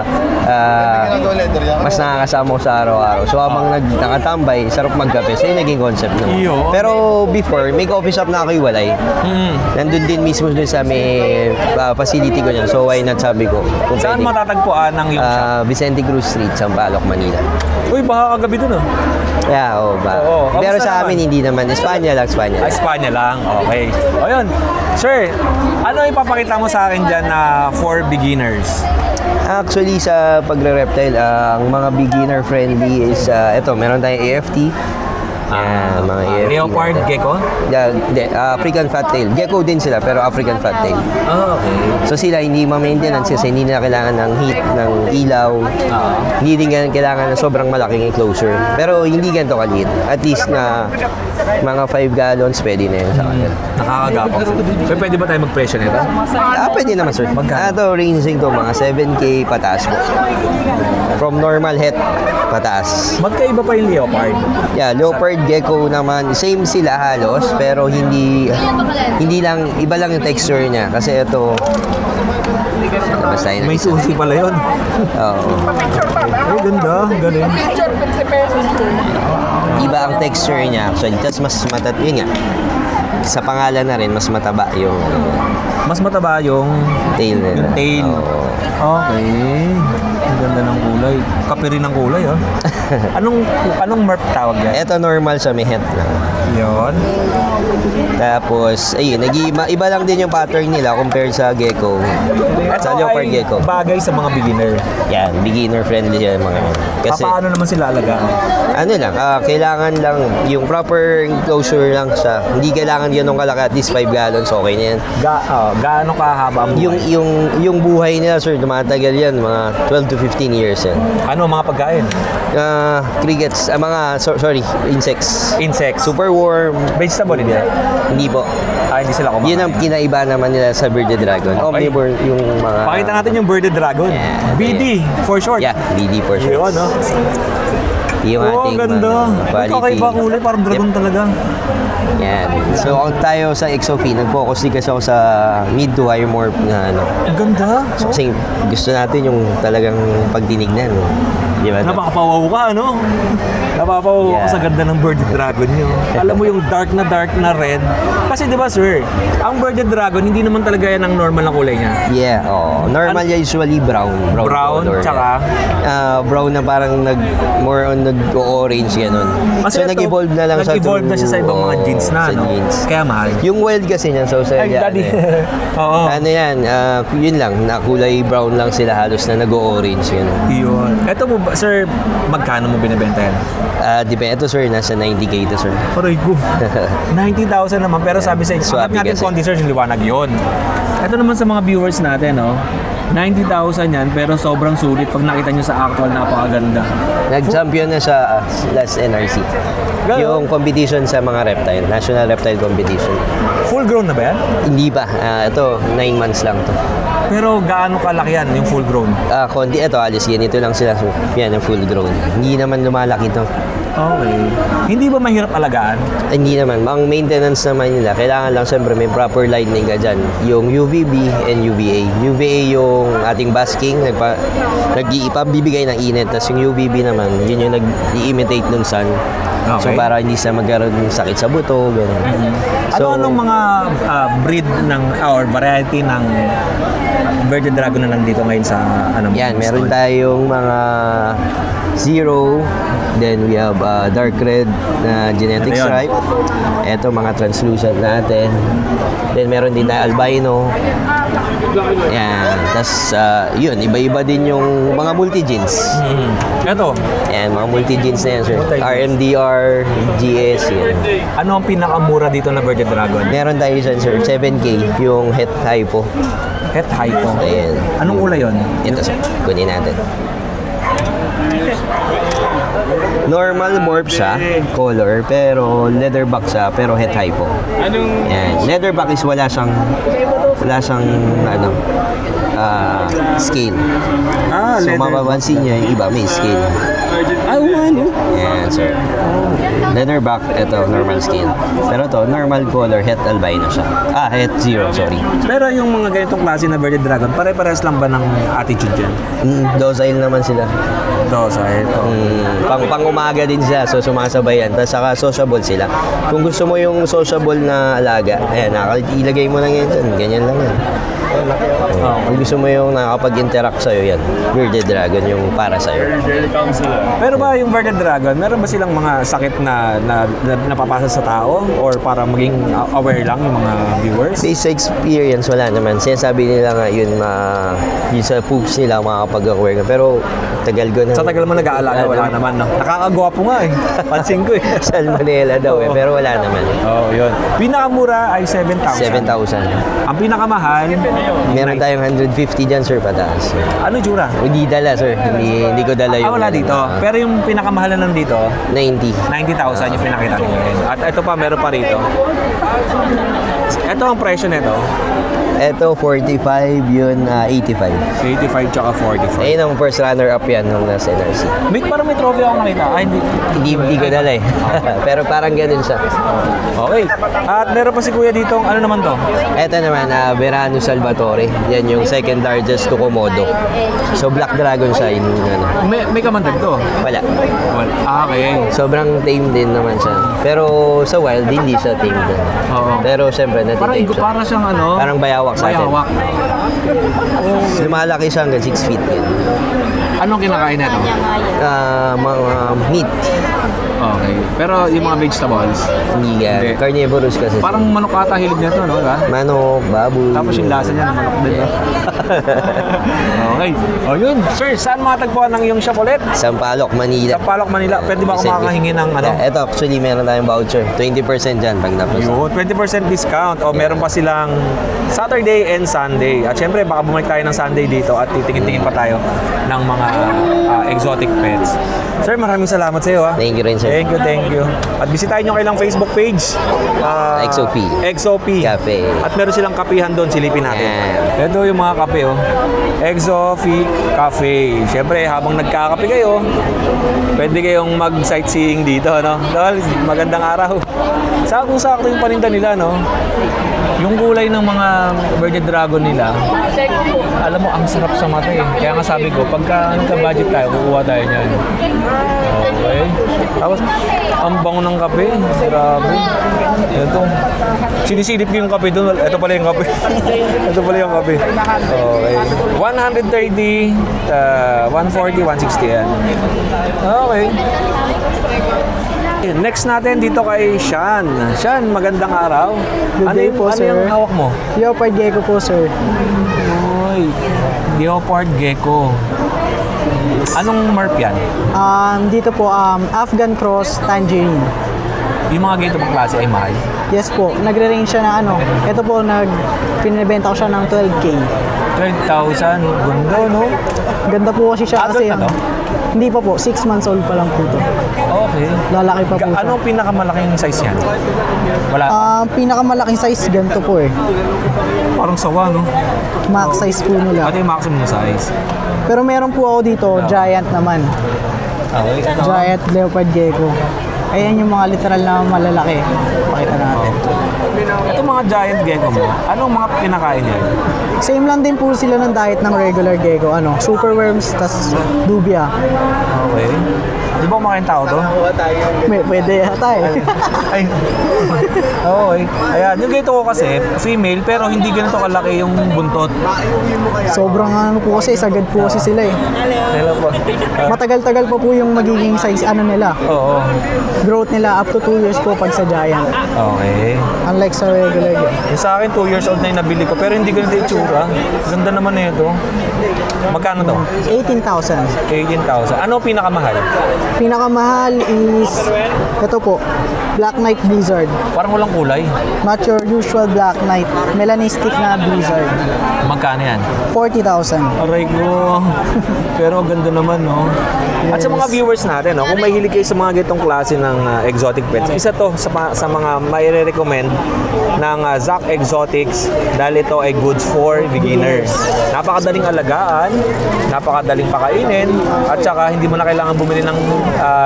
mas nakakasama ko sa araw-araw. So habang nakatambay, sarap magkape. So yung naging concept no. Iyo. Pero before, may coffee shop na ako iwalay. Nandun din mismo dun sa may facility ko niyan. So why not sabi ko. Kung Saan pwede. matatagpuan ng yung shop? Vicente Cruz Street, Sampaloc, Manila. Uy, baka kagabi dun ah. Yeah, ba. Oo, Pero kamusta sa naman? amin hindi naman. Espanya lang. Espanya lang. Okay. O yun. Sir, ano ipapakita mo sa akin dyan na for beginners? Actually, sa pagre-reptile, ang mga beginner-friendly is, meron tayong AFT. Mga AFT. Leopard, gecko? African Fattail. Gecko din sila, pero African Fattail. Okay. So sila hindi ma-maintenance kasi hindi na kailangan ng heat, ng ilaw. Hindi din kailangan ng sobrang malaking enclosure. Pero hindi ganito kaliit. At least na mga 5 gallons pwede na yun sa kanila. Nakakagapang. So, pwede ba tayo mag-presyo nito? Pwede naman sir. Ito ranging to mga 7K pataas po. From normal head pataas. Magkaiba pa yung leopard. Yeah, leopard gecko naman same sila halos pero hindi lang iba lang yung texture niya kasi ito basta yun. May susi pala yun. Oo. Ay, ganda. Galing. Iba ang texture niya actually. Tapos mas yun nga. Sa pangalan na rin mas mataba yung Mas mataba yung tail nila. Yung tail. Oo. Okay. Ang ganda ng kulay. Kape rin ang kulay, ah. Anong merp tawag yan? Ito normal siya, may head lang. Yun. Tapos, ayun, iba lang din yung pattern nila compared sa gecko. Sa leopard ay gecko. bagay sa mga beginner. Yan, beginner friendly yan mga yan. Kasi, Paano naman sila alagaan? ano lang, kailangan lang, yung proper enclosure lang siya. Hindi kailangan ganun kalaki, at least 5 gallons, okay na yan. Gaano kahaba ang buhay? Yung buhay nila, sir, tumatagal yan, mga 12 to 15 years yan. Ano ang mga pagkain? Crickets, insects. Insects. Super worm, Vegetable din yan? hindi po. Hindi sila kumakain. Yun ang kinaiba naman nila sa Bearded Dragon. Omnivore yung mga... Pakita natin yung Bearded Dragon. BD, for short. Yeah, BD for sure. Yun, no? Yung Oo, ating ganda. quality. Kakaiba kulay, parang dragon talaga. Yan. So, kung tayo sa Exofi, nag-focus din kasi ako sa mid to higher morph na ano. Ang ganda. So, kasi gusto natin yung talagang pagdinignan. Di ba? Napapawaw ka, ano? Napapawaw ka Yeah. sa ganda ng Bearded Dragon nyo. Alam mo yung dark na red. Kasi di ba, sir, ang Bearded Dragon, hindi naman talaga yan ang normal na kulay niya. Yeah, normal usually brown. Brown, color. tsaka? Brown na parang more on nag-orange, ganun. Kasi So, ito, nag-evolve na lang siya. nag-evolve na siya sa ibang mga jeans na, sa no? jeans. Kaya mahal. Yung wild kasi niyan sa Australia. Ay, daddy. Oo. Ano yan, yun lang, na kulay brown lang sila halos na nag-orange, ganun. Yun. Ito mo, sir, magkano mo binibenta yan? Depende, ito sir, nasa 90K ito sir. Aray ko. 90,000 naman. Pero sabi sa inyo, Swabe angat natin kasi. konti, sir, yung liwanag yun. Ito naman sa mga viewers natin, no? 90,000 yan, pero sobrang sulit pag nakita nyo sa actual, napakaganda. Nag-champion na sa last NRC. Ganon? Yung competition sa mga reptile, National Reptile Competition. Full grown na ba yan? Hindi pa, ito, 9 months lang to. Pero gaano kalaki yan, yung full grown? Konti, ito, alis, ganito lang sila. So, yan, yung full grown. Hindi naman lumalaki to. Okay. Hindi ba mahirap alagaan? Hindi naman. Ang maintenance naman nila, kailangan lang siyempre may proper lighting ka dyan. Yung UVB and UVA. UVA yung ating basking, nag-iipabibigay ng init. Tapos yung UVB naman, yun yung nag-i-imitate ng sun. So Okay. para hindi siya magkaroon ng sakit sa buto, gano'n. Anong mga breed ng, or variety ng Bearded Dragon na nandito ngayon sa Yan, meron stall? tayong mga zero, then we have dark red na genetic Ano yun? stripe. Ito mga translucent natin. Then meron din tayo albino. Yan. Tapos, yun, iba-iba din yung mga multi-jeans. Ito, Yan, mga multi-jeans na yan, sir. RMDR, GS, yan. ano ang pinakamura dito na Virgin Dragon? Meron tayo dyan, sir, 7K, yung het hypo. Het Hypo. Ayan. Anong kulay yon? Ito, sir. Kunin natin. Normal morph siya, color, pero leatherback siya, pero het hypo. Yan. Leatherback is wala siyang ano, scale. So, mapapansin niyo yung iba, may scale. Yan, sir. Leatherback, ito, normal scale. Pero to normal color, het albino siya. Het zero, sorry. Pero yung mga ganitong klase na Virgin Dragon, pare-parehas lang ba ng attitude dyan? Docile naman sila. Docile. Pang umaga din sila, so sumasabayan. Tapos saka sociable sila. Kung gusto mo yung sociable na alaga, ayan, ilagay mo lang yan dyan. Ganyan lang yan. Kung gusto mo yung nakakapag-interact sa'yo, yan. Bearded Dragon yung para sa'yo. Pero ba yung Virgin Dragon, meron ba silang mga sakit na napapasa sa tao? Or para maging aware lang yung mga viewers? Based sa experience, wala naman. Sinasabi nila nga yun, yun sa poops nila makakapag-aware ka. Pero tagal ko na. Sa tagal mo nag-aalaga, wala naman, no? Nakakagwapo nga eh. Pansin ko eh. Salmonella daw eh, pero wala naman. Oh, yun. Pinakamura ay 7,000. 7,000. Ang pinakamahal, Meron tayong 150 dyan, sir, pataas. ano jura? Hindi dala, sir. Hindi ko dala yung... Wala dito. Pero yung pinakamahalan nandito, 90. 90,000 yung pinakita nyo ngayon. At ito pa, meron pa rito. Ito ang presyo nito. Ito, 45, yun, 85. 85 tsaka 45. Ayun ang first runner-up yan nung nasa NRC. Parang may trophy ako nakita. Ay, Hindi ko dala eh. Pero parang ganun siya. Okay. At meron pa si Kuya dito. Ano naman to? Ito naman, Verano Salvatore. Yan yung second largest to Komodo. So, Black Dragon siya. Yung, ano. May kamandag to. Wala. Okay. Sobrang tame din naman siya. Pero sa wild, hindi siya tame din. Oo. Pero siyempre, natitame siya. Para siyang ano? Parang bayawak sa atin. Bayawak. Lumalaki siya hanggang 6 feet. Yan. Anong kinakain nito? Mga meat. Okay. Pero yung mga vegetables, Hindi yan. Hindi. Carnivorous kasi. parang manok ata hilig nito, no? Diba? Manok, baboy. Tapos yung lasa niya, manok din, no? Okay. O yun. Sir, saan matagpuan ng iyong shop ulit? Sampaloc, Manila. Sa Palok, Manila. Pwede ba ako makakahingi ng ano? Yeah, ito, actually, meron tayong voucher. 20% dyan pag napos. Yun, 20% discount. O meron pa silang Saturday and Sunday. At syempre, baka bumalik tayo ng Sunday dito at titingin-tingin pa tayo ng mga exotic pets. Sir, maraming salamat sa iyo. Thank you rin, sir. Thank you. At bisitahin nyo kailang Facebook page. XOP. XOP. Cafe. At meron silang kapihan doon, silipin natin. Yeah. Ito yung mga kape, oh. XOP Cafe. Siyempre, habang nagkakape kayo, pwede kayong mag-sightseeing dito, no? Dahil magandang araw. Sakto-sakto yung paninda nila, no? Yung kulay ng mga Virgin Dragon nila, alam mo, ang sarap sa mata eh. Kaya nga sabi ko, pagka nagka-budget tayo, kukuha tayo niyan. Okay. Tapos, ang bango ng kape. Grabe. Ito. Sinisilip ko yung kape doon. Ito pala yung kape. Ito pala yung kape. Okay. 130, 140, 160 yan. Okay. Next natin dito kay Sean. Sean, magandang araw. Good day po, ano sir. yung hawak mo? Leopard gecko po, sir. Oy, Leopard Gecko. Anong mark yan? Dito po, Afghan Cross Tangerine. Yung mga ganito pang klase ay mahal. Yes po, nagre-range siya ng ano. Ito po, pinibenta ko siya ng 12K. 12,000. Ganda, no? Ganda po kasi siya Adult kasi na to? Hindi pa po, 6 months old pa lang po ito. Okay. Lalaki pa po siya. Anong pinakamalaking size yan? Wala. Pinakamalaking size, ganito po eh. Parang sawa, no? Max size po nila. Ano yung maximum size? Pero meron po ako dito, giant naman. Okay. Giant leopard gecko. Ayan yung mga literal na malalaki. Pakita natin. Ito mga giant gecko mo, anong mga pinakain yan? Same lang din po sila ng diet ng regular gecko. Super worms, tas dubia. Okay. Di ba Kasama kayong tao to? Pwede yata eh. Ay. Okay. Ayan, yung ganito ko kasi, female, pero hindi ganito kalaki yung buntot. Sobrang ano po kasi, sagad po kasi sila eh. Kailan po? Matagal-tagal pa po yung magiging size ano nila. Oo. Growth nila up to 2 years po pag sa giant. Okay. Unlike sa regular game. Yung sa akin, 2 years old na yung nabili ko, pero hindi ganito yung tsura. Ganda naman na ito. Magkano to? 18,000. 18,000. Ano pinakamahal? Pinakamahal is, ito po, Black Knight Blizzard. Parang walang kulay. Not your usual Black Knight. Melanistic na Blizzard. Magkano yan? 40,000. Aray ko. Pero ganda naman, no? At sa mga viewers natin, no, kung mahilig kayo sa mga gitong klase ng exotic pets, isa to sa mga mai-recommend ng Zac Exotics dahil ito ay goods for beginners. Napakadaling alagaan, napakadaling pakainin, at saka hindi mo na kailangan bumili ng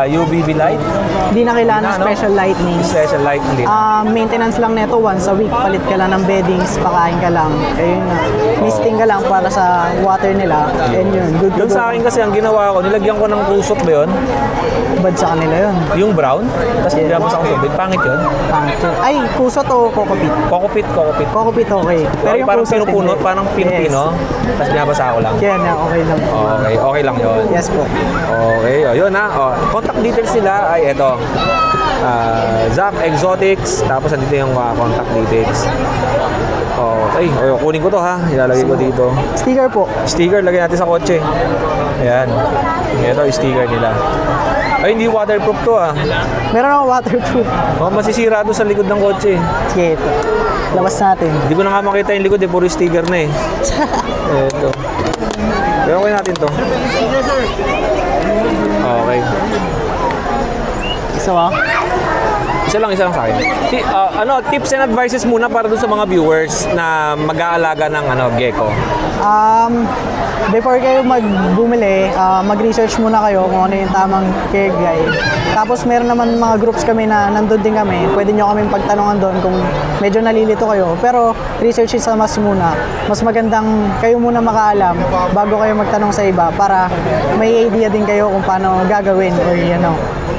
UVB light. Hindi na kailangan ng Ano? special lightning. Special light, hindi na. Maintenance lang nito once a week. Palit ka lang ng beddings, pakain ka lang. Ayun na. Misting ka lang para sa water nila. And yun, good to Yung go. sa akin kasi, ang ginawa ko, nilagyan ko ng kusot ba yun? Bad sa kanila yun. Yung brown, tapos nilabas ako tubig. Pangit yun. Pangit yun. Ay, kusot o kokopit? Kokopit. Kokopit okay. Pero yung Parang kusot pinupuno, hindi. parang pino-pino. Tapos binabasa ko lang. Yan na, okay lang. Okay, okay lang yun. Yes po. Okay, o yun ha. O, contact details nila ay ito. Zac Exotics, tapos andito yung contact details. Okay, kunin ko to ha. Ilalagay ko dito. Sticker po. Sticker, lagay natin sa kotse. Ayan. Ito yung sticker nila. Ay, hindi waterproof to ah. Meron ako waterproof. Masisira to sa likod ng kotse. Sige, ito. Labas natin. Hindi ko na nga makita yung likod, puro sticker na eh. Ito. Pero okay natin to. Okay. Isa ba? Isa lang sa akin. Tips and advices muna para dun sa mga viewers na mag-aalaga ng gecko. Before kayo bumili, mag-research muna kayo kung ano yung tamang care guide. Tapos meron naman mga groups kami na nandun din kami. Pwede nyo kaming pagtanungan doon kung medyo nalilito kayo. Pero research is a must muna. Mas magandang kayo muna makaalam bago kayo magtanong sa iba para may idea din kayo kung paano gagawin or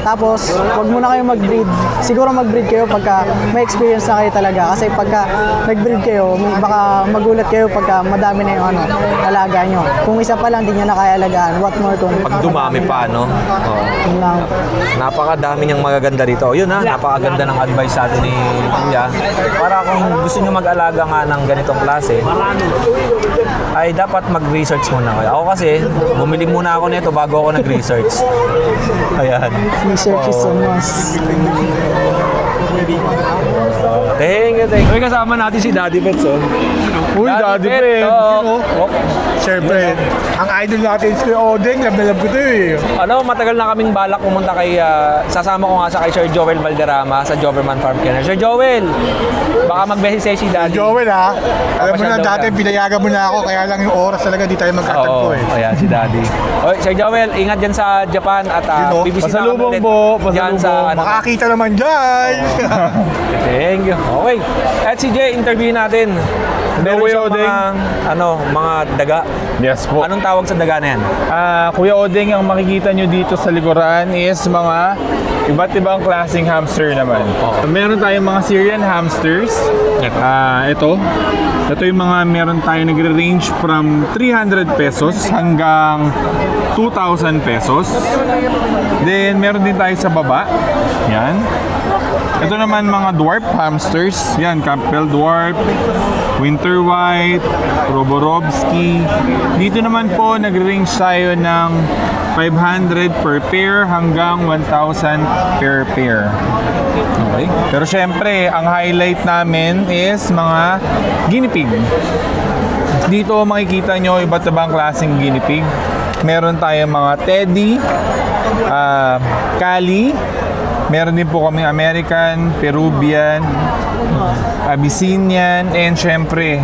Tapos, wag muna kayo mag-breed. Siguro mag-breed kayo pagka may experience na kayo talaga. Kasi pagka nag-breed kayo, baka magulat kayo pagka madami na yung alaga nyo. Kung isa pa lang, di nyo na kaya alagaan. What more kung... Pag dumami pa, no? Yun lang. Napakadami niyang magaganda dito. Yun ha, napakaganda ng advice sa atin ni Kuya. Para kung gusto niyo mag-alaga nga ng ganitong klase, ay dapat mag-research muna kayo. Ako kasi, bumili muna ako nito bago ako nag-research. Ayan. Research is a must. Thank you. May kasama natin si Daddy Pets, oh. Uy, Daddy Pets. Oh. Siyempre, ang idol natin si Kuya Odeng, love na love ko to eh. Matagal na kaming balak pumunta kay, sasama ko nga sa kay Sir Joel Valderrama sa Joverman Farm Care. Sir Joel, baka mag-message si Daddy. Joel ha, alam mo na Papasyal daw dati ka. pinayagan mo na ako, kaya lang yung oras talaga di tayo magkatagpo Oo, eh. ayan, si Daddy. Oy, Sir Joel, ingat dyan sa Japan at bibisita kami Pasalubong ulit po, dyan sa Makakita naman dyan. Thank you. Okay. At si Jay, interview natin. Meron Kuya siyang Odeng. mga daga. Yes po. Anong tawag sa daga na yan? Kuya Odeng, ang makikita nyo dito sa likuran is mga iba't ibang klaseng hamster naman. Meron tayong mga Syrian hamsters. Ito yung mga meron tayo nagre-range from 300 pesos hanggang 2,000 pesos. Then meron din tayo sa baba. Yan. Ito naman mga dwarf hamsters. Yan, Campbell Dwarf, Winter White, Roborovsky. Dito naman po nag-range tayo ng 500 per pair hanggang 1,000 per pair. Okay. Pero syempre, ang highlight namin is mga guinea pig. Dito makikita nyo iba't ibang klaseng guinea pig. Meron tayong mga teddy, Cali, meron din po kami American, Peruvian, Abyssinian, and syempre,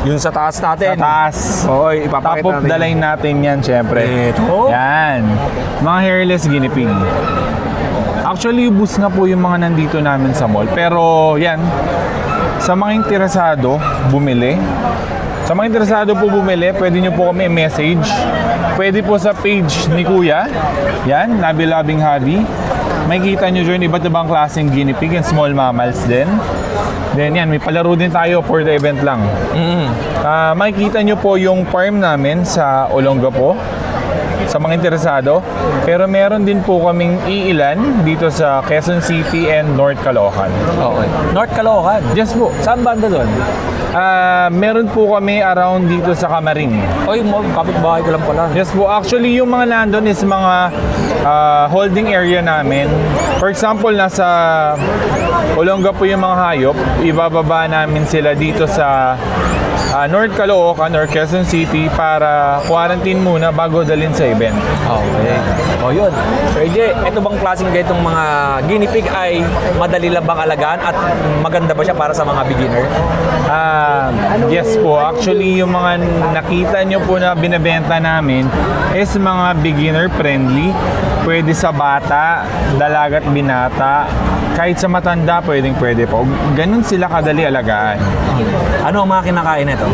Yung sa taas natin. sa taas. Hoy, Top ipapakita of natin. the line natin yan, syempre. Ito. Yan. Mga hairless guinea pig. Actually, ubus nga po yung mga nandito namin sa mall. Pero, yan. Sa mga interesado, bumili. Sa mga interesado po bumili, pwede nyo po kami i-message. pwede po sa page ni Kuya. Yan, Nabi Loving Hobby. Makikita nyo dyan iba't ibang klaseng guinea pig and small mammals din. Then yan, may palaro din tayo for the event lang. Makikita nyo po yung farm namin sa Olongapo sa mga interesado. Pero meron din po kaming iilan dito sa Quezon City and North Caloocan. Okay. North Caloocan? Yes po. Saan banda doon? Meron po kami around dito sa Camarin. Oy, kapitbahay ko lang pala. Yes po. Actually, yung mga nandun is mga holding area namin. For example, nasa Olongapo yung mga hayop. Ibababa namin sila dito sa North Caloocan or Quezon City para quarantine muna bago dalhin sa event. Okay. O yun. Sir Jay, ito bang klaseng ganitong mga guinea pig ay madali lang bang alagaan at maganda ba siya para sa mga beginner? Yes po. Actually, yung mga nakita nyo po na binibenta namin is mga beginner friendly. Pwede sa bata, dalaga at binata. Kahit sa matanda, pwede po. Ganun sila kadali alagaan. Ano ang mga kinakain nito?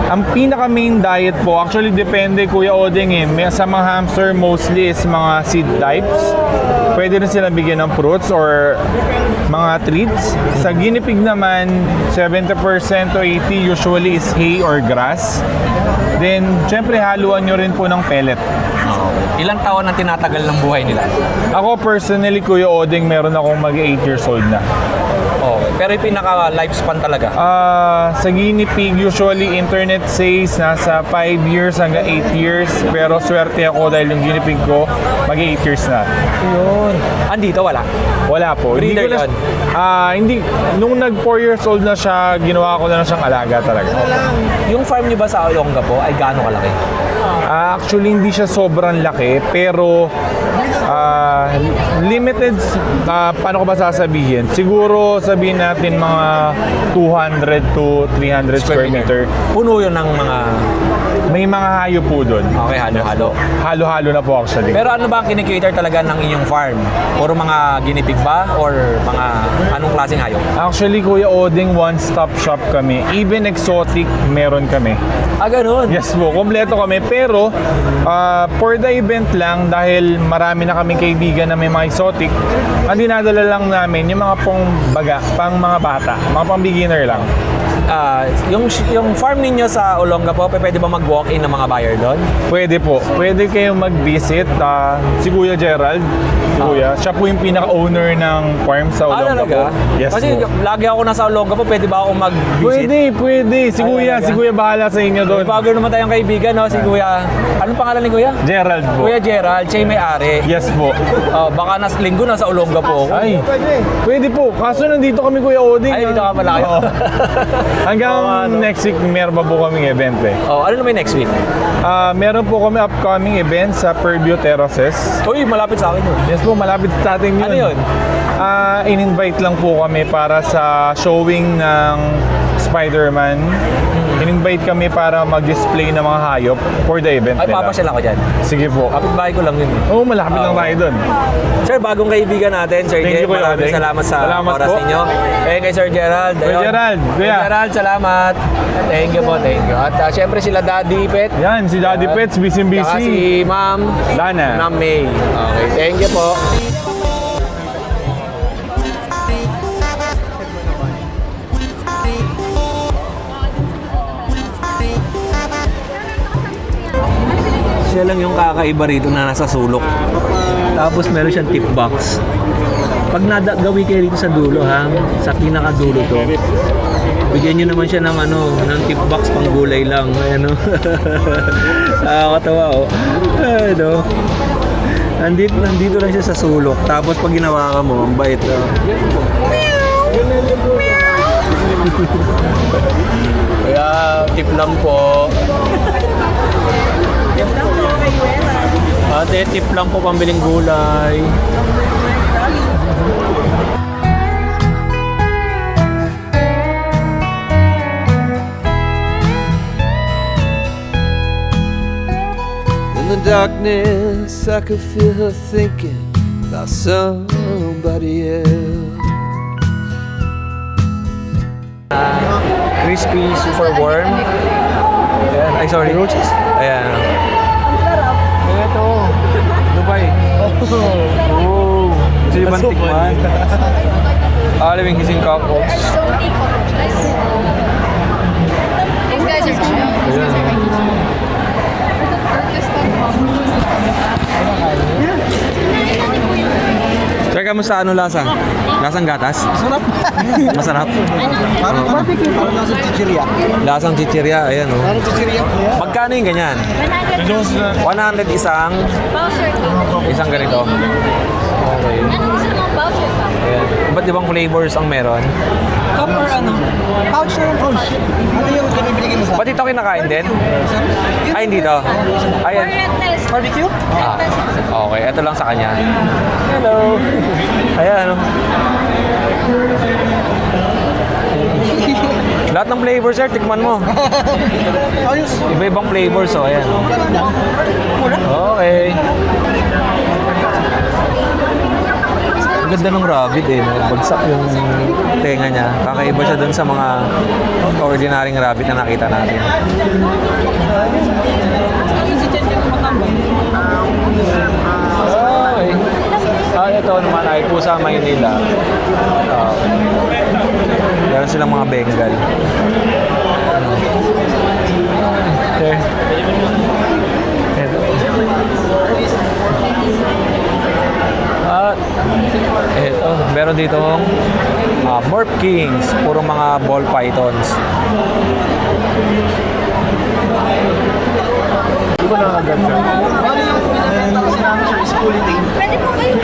Ang pinaka main diet po, actually depende Kuya Oding sa mga hamster mostly is mga seed types. Pwede rin sila bigyan ng fruits or mga treats. Sa guinea pig naman, 70% to 80% usually is hay or grass. Then, syempre haluan nyo rin po ng pellet. Ilang taon ang tinatagal ng buhay nila? Ako personally, Kuya Oding, meron akong mag 8 years old na. Okay. Pero yung pinaka-lifespan talaga? Sa guinea pig, usually internet says nasa 5 years hanggang 8 years. Pero swerte ako dahil yung guinea pig ko, mag 8 years na. Yun. Andito wala? Wala po. Breeder Hindi ko yun? hindi. Nung nag 4 years old na siya, ginawa ko na siyang alaga talaga. Yung farm niyo ba sa Olongapo ay gaano kalaki? Actually, hindi siya sobrang laki, pero limited, paano ko ba sasabihin? Siguro sabihin natin mga 200 to 300 square meter. Puno yun ng mga... May mga hayop po doon. Okay, halo-halo. Halo-halo na po actually. Pero ano ba ang kinikater talaga ng inyong farm? Puro mga guinea pig ba? Or mga anong klaseng hayop? Actually, Kuya Oding, one-stop shop kami. Even exotic, meron kami. Ganun? Yes po, kompleto kami. Pero, for the event lang, dahil marami na kaming kaibigan na may mga exotic, ang dinadala lang namin yung mga pang baga, pang mga bata, mga pang beginner lang. Yung farm ninyo sa Olongapo, pwede ba mag-walk-in ng mga buyer doon? Pwede po. Pwede kayong mag-visit. Si Kuya Gerald, Kuya, siya po yung pinaka-owner ng farm sa Olongapo. Yes Kasi po. lagi ako nasa Olongapo, pwede ba ako mag-visit? Pwede. Si Kuya bahala sa inyo doon. Bago naman tayong kaibigan, no? Si Kuya, anong pangalan ni Kuya? Gerald po. Kuya Gerald, siya yung may-ari. Yes po. Baka linggo nasa Olongapo ako. Ay, pwede po. Kaso nandito kami, Kuya Oding. Ay, dito ka pala kayo. Hanggang next week, meron pa po kaming event Ano naman next week? Meron po kami upcoming event sa Purview Terraces. Uy, malapit sa akin yun. Yes po, malapit sa atin yun. Ano yun? In-invite lang po kami para sa showing ng Spider-Man. In-invite kami para mag-display ng mga hayop for the event Ay, nila. papasyal ako dyan. Sige po. Kapitbahay ko lang yun. Oo, malapit lang tayo doon. Sir, bagong kaibigan natin, Sir Thank Jay. you, Kuya Maraming Oding. salamat sa Salamat oras po. ninyo. Kay Sir Gerald. Kuya Ayun. Gerald, Kuya Gerald, salamat. Thank you po, thank you. At syempre sila Daddy Pet. Yan, si Daddy Pets, Saka busy-busy. si Ma'am Dana. May. Okay, thank you po. Siya lang yung kakaiba rito na nasa sulok. Tapos meron siyang tip box. Pag nagawi kayo rito sa dulo ha, sa pinakadulo to, bigyan nyo naman siya ng ng tip box pang gulay lang. Ayan o. Nakakatawa o. Ano? Nandito lang siya sa sulok. Tapos pag ginawa ka mo, ang bait. Kaya tip lang po. Ate, tip lang po pambiling gulay. In the darkness, I could feel her thinking about somebody else. Crispy, super warm. Ayan. Ay, sorry. Ayan. Oh, gusto nyo bang tikman? Alaming gising cockroach. These guys are chill. Sir, kamusta ano lasa? Lasang gatas? Masarap. Masarap? Parang barbecue, parang nasa chichirya. Lasang chichirya, ayan oh. Parang chichirya. Magkano yung ganyan? 100 isang ganito. Okay. Ayan. Iba't ibang flavors ang meron. Cup or ano? Pouch or pouch? Ano yung binibigay mo sa? Ba't ito kinakain din? Ay, hindi to. Ayan. Barbecue? Ah, okay, ito lang sa kanya. Hello. Ayan. Lahat ng flavors, sir, tikman mo. Ayos. Iba-ibang flavors, so ayan. Okay. Ang ganda ng rabbit eh. Bagsak yung tenga niya. Kakaiba siya dun sa mga ordinaryong rabbit na nakita natin. Okay. Ito naman ay Pusa Maynila. Meron silang mga Bengal. Okay. Ito. Ito, meron dito Morph Kings, puro mga ball pythons. Di ba nakagad siya? Pwede po kayong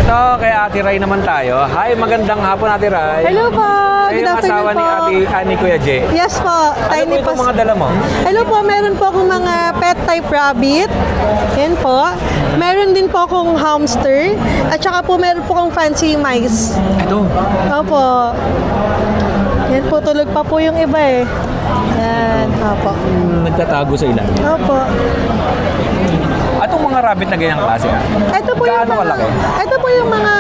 Ito, kay Ate Ray naman tayo. Hi, magandang hapon Ate Ray. Hello po. Sa'yo yung asawa ni Ate Ani Kuya J. Yes po. Ano po itong mga dala mo? Hello po, meron po akong mga pet type rabbit. Yan po. Meron din po akong hamster. At saka po meron po akong fancy mice. Ito. Opo. Yan po, tulog pa po yung iba eh. Yan, opo. Nagtatago sa ilalim. Opo. Atong mga rabbit na ganyang klase Ito po yung Gaano mga, kalaki? ito po yung mga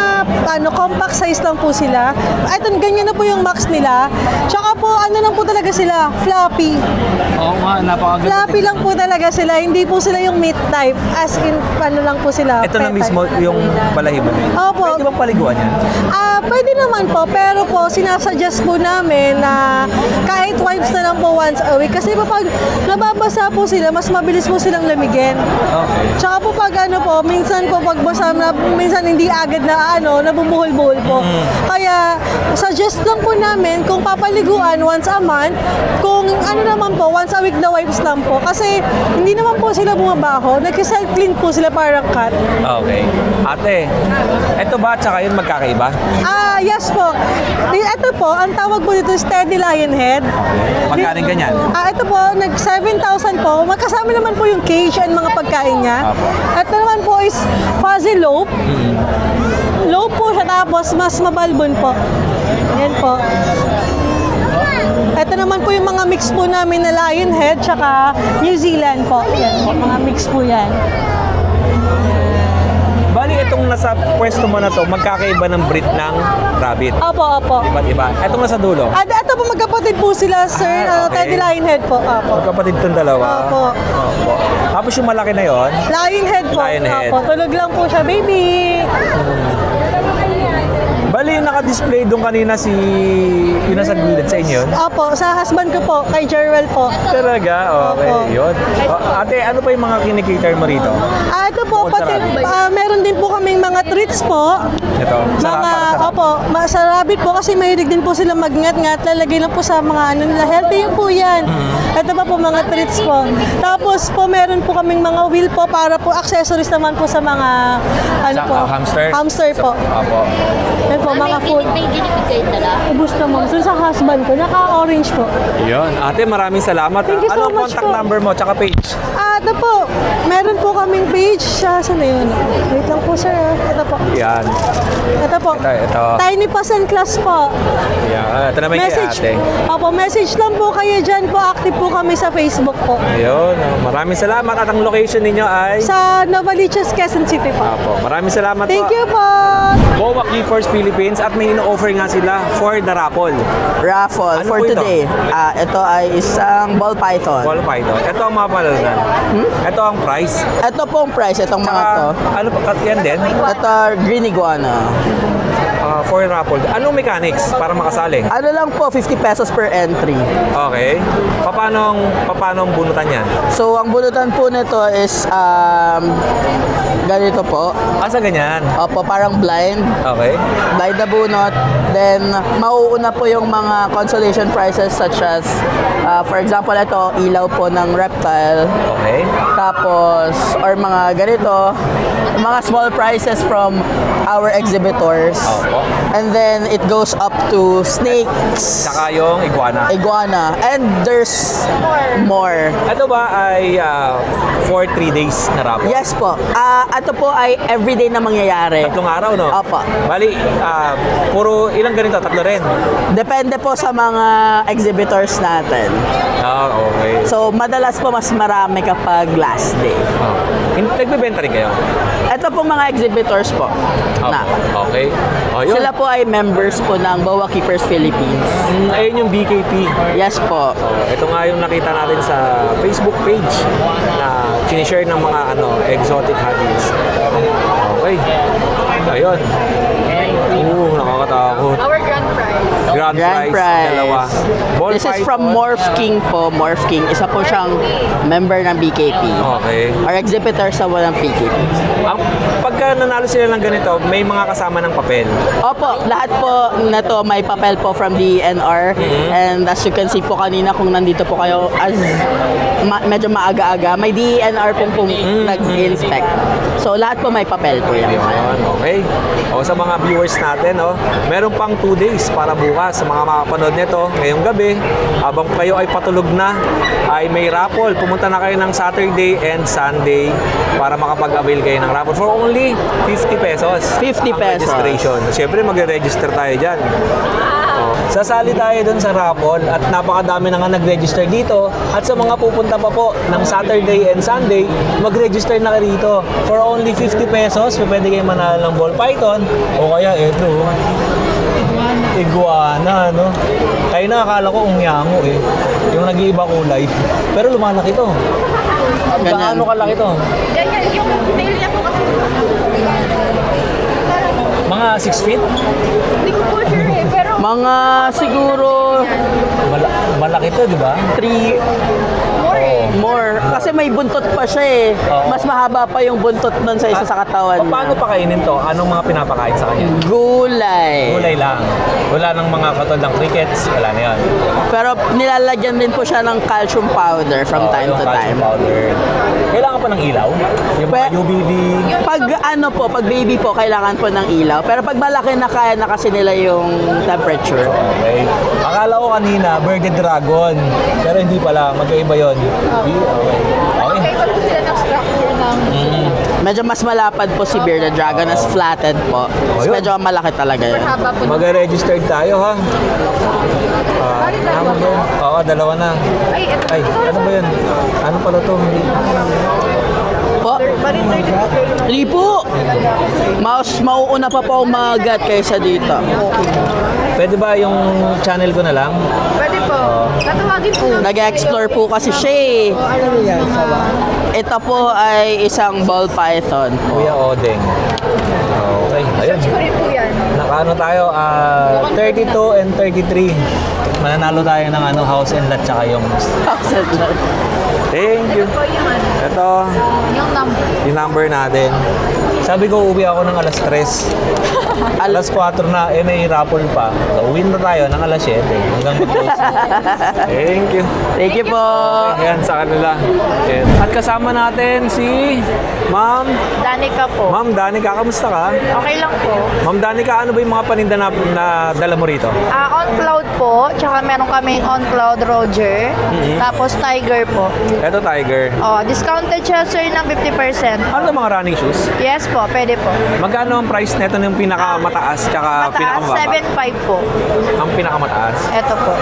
compact size lang po sila. Ito, ganyan na po yung max nila. Tsaka po, ano lang po talaga sila, floppy. Oo nga, napakaganda. Floppy lang po talaga sila, hindi po sila yung meat type. As in, ano lang po sila. Ito na pet mismo type. yung balahibo niya. Opo. Pwede bang paliguan yan? Pwede naman po, pero po, sinasuggest po namin na kahit wipes na lang po once a week. Kasi po pag nababasa po sila, mas mabilis po silang lamigin. Okay. Tsaka po pag ano po, minsan po pag basa na, minsan hindi agad na nabubuhol-buhol po. Kaya suggest lang po namin kung papaliguan once a month, kung ano naman po, once a week na wipes lang po. Kasi hindi naman po sila bumabaho, nag-self-clean po sila parang cat. Okay. Ate, eto ba at saka yun magkakaiba? Yes po. Ito po, ang tawag po dito is Teddy Lionhead. Magkano ganyan? Ito po, nag 7,000 po. Magkasama naman po yung cage and mga pagkain niya. Apo. Ito naman po is Fuzzy Lope. Lope po siya, tapos mas mabalbon po. Yan po. Ito naman po yung mga mix po namin na Lionhead tsaka New Zealand po. Yan po, mga mix po yan. Bali, itong nasa pwesto mo na to, magkakaiba ng breed ng rabbit. Opo, opo. Iba't iba. Itong nasa dulo. Ito po, magkapatid po sila, sir. Okay. Teddy Lionhead po. Opo. Magkapatid itong dalawa. Opo. Opo. Tapos yung malaki na yon. Lionhead po. Lionhead. Opo, tulog lang po siya, baby. Bali, yung naka-display doon kanina yung nasa gilid sa inyo yun? Opo, sa husband ko po, kay Jerwell po. Talaga? Okay, Opo. yun. Ate, ano pa yung mga kinikater mo rito? Ito po, Bukod sa pati, rabbit. meron din po kaming mga treats po. Ito, Sa rabbit po kasi mahilig din po sila magngat-ngat. Lalagay lang po sa mga ano nila. Healthy yun po yan. Ito pa po mga treats po. Tapos po meron po kaming mga wheel po para po accessories naman po sa mga ano po. Hamster? Hamster po. Opo. Yan po, mga food. May ginipid kayo dala? Ubus na mo. Doon sa husband ko, naka-orange po. Yun. Ate, maraming salamat. Thank you so Ano ang much contact po. number mo tsaka page? Ito po, meron po kaming page. Saan na yun? Wait lang po sir. Ito po. Yan. Ito po. Ito. Tiny Pasan Class po. Yan. Ito naman kay Message. ate. Opo, message lang po kayo dyan po. Active po kami sa Facebook po. Ayun. Maraming salamat. At ang location ninyo ay? Sa Novaliches, Quezon City po. Opo. Maraming salamat Thank po. you po. Boa Keepers Philippines at may ino-offer nga sila for the raffle. Raffle Ano for po ito? today. Ito ay isang ball python. Ball python. Ito ang mga palarunan. Ito ang price. Ito po ang price, itong mga to. Ano pa, yan din? Ito, green iguana. For raffle. Anong mechanics para makasali? Ano lang po, 50 pesos per entry. Okay. Paano ang bunutan yan? So, ang bunutan po nito is ganito po. Asa ganyan? Opo, parang blind. Okay. Blind na bunot. Then, mauuna po yung mga consolation prizes such as, for example, ito, ilaw po ng reptile. Okay. Tapos, or mga ganito, mga small prizes from our exhibitors. Opo. And then, it goes up to snakes. Saka yung iguana. Iguana. And there's more. Ito ba ay for 3 days na raffle? Yes po. Ito po ay everyday na mangyayari. 3 araw, no? Opo. Bali, puro ilang ganito? 3 rin? Depende po sa mga exhibitors natin. Okay. So, madalas po mas marami kapag last day. Nagbebenta rin kayo? Ito po mga exhibitors po. Na. Okay. Yun. Sila po ay members po ng Boa Keepers Philippines. Ayun yung BKP. Yes po. Ito nga yung nakita natin sa Facebook page na sinishare ng mga exotic hobbies. Okay. Ayun. Nakakatakot. Our grand prize. Grand prize. Dalawa. Ball This is fight from on. Morph King po. Morph King. Isa po siyang member ng BKP. Okay. Or exhibitor sa walang BKP. Pagka nanalo sila ng ganito, may mga kasama ng papel. Opo, lahat po na to may papel po from DNR. And as you can see po kanina kung nandito po kayo as medyo maaga-aga, may DNR pong nag-inspect. So lahat po may papel po yan. Okay. O sa mga viewers natin, meron pang 2 days para bukas sa mga makapanood nito ngayong gabi. Habang kayo ay patulog na, ay may raffle. Pumunta na kayo ng Saturday and Sunday para makapag-avail kayo ng raffle for only 50 pesos. 50 ang pesos. registration. Siyempre, magre-register tayo dyan. Sasali tayo dun sa raffle at napakadami na nga nag-register dito. At sa mga pupunta pa po ng Saturday and Sunday, mag-register na kayo dito. For only 50 pesos, pwede kayo manalo ng ball python o kaya ito, iguana, no? Kaya na akala ko umyango eh. Yung nag-iiba kulay. Pero lumalaki to. Gaano kalaki to? Ganyan, yung tail niya po kasi. Mga 6 feet? Hindi ko po sure eh, pero Mga siguro Malaki to, di ba? 3 more. Kasi may buntot pa siya eh. Mas mahaba pa yung buntot nun sa isa sa katawan niya. Paano pakainin to? Anong mga pinapakain sa kanya? Gulay. Gulay lang. Wala nang mga katol ng crickets. Wala na yan. Pero nilalagyan din po siya ng calcium powder from time Yung to calcium time. powder. Kailangan pa ng ilaw? Yung mga UVB? Pag baby po, kailangan po ng ilaw. Pero pag malaki na, kaya na kasi nila yung temperature. Okay. Akala ko kanina, birded dragon. Pero hindi pala. Magkaiba yun. Okay. okay ko po sila ng structure ng Medyo mas malapad po si bearded dragon as flatted po. Mas Ayun. medyo malaki talaga yun. haba po. Mag-registered tayo, ha? Tama ba? Oo, 2 na. Ay, ito. Ay, ano ba yun? Ano pala to? Po? Hindi po. Mauuna pa po umagat kaysa dito. Pwede ba yung channel ko na lang? Pwede po. Tatawagin po namin. Nag-explore po kasi siya eh. Ito po ay isang ball python po. Kuya Odeng. Okay, ayun. Search ko rin po yan. Nakaano tayo, 32 and 33. Mananalo tayo ng house and lot tsaka yung... Thank you. Po yung ano, Ito, yung number. yung number natin. Sabi ko, uwi ako ng alas 3. Alas 4 na, may raffle pa. So, uwi na tayo ng alas 7 hanggang mag-close. Thank you. Thank you po. Ayan, sa kanila. Ayan. At kasama natin si Ma'am. Danica po. Ma'am Danica, kamusta ka? Okay lang po. Ma'am Danica, ano ba yung mga paninda na dala mo rito? On Cloud po, tsaka meron kaming On Cloud Roger, tapos Tiger po. Ito, Tiger. Discounted siya sir ng 50%. Ano mga running shoes? Yes po, pwede po. Magkano ang price nito ng pinakamataas tsaka Mataas, pinakamababa? 7.5 po. Ang pinakamataas? Ito po.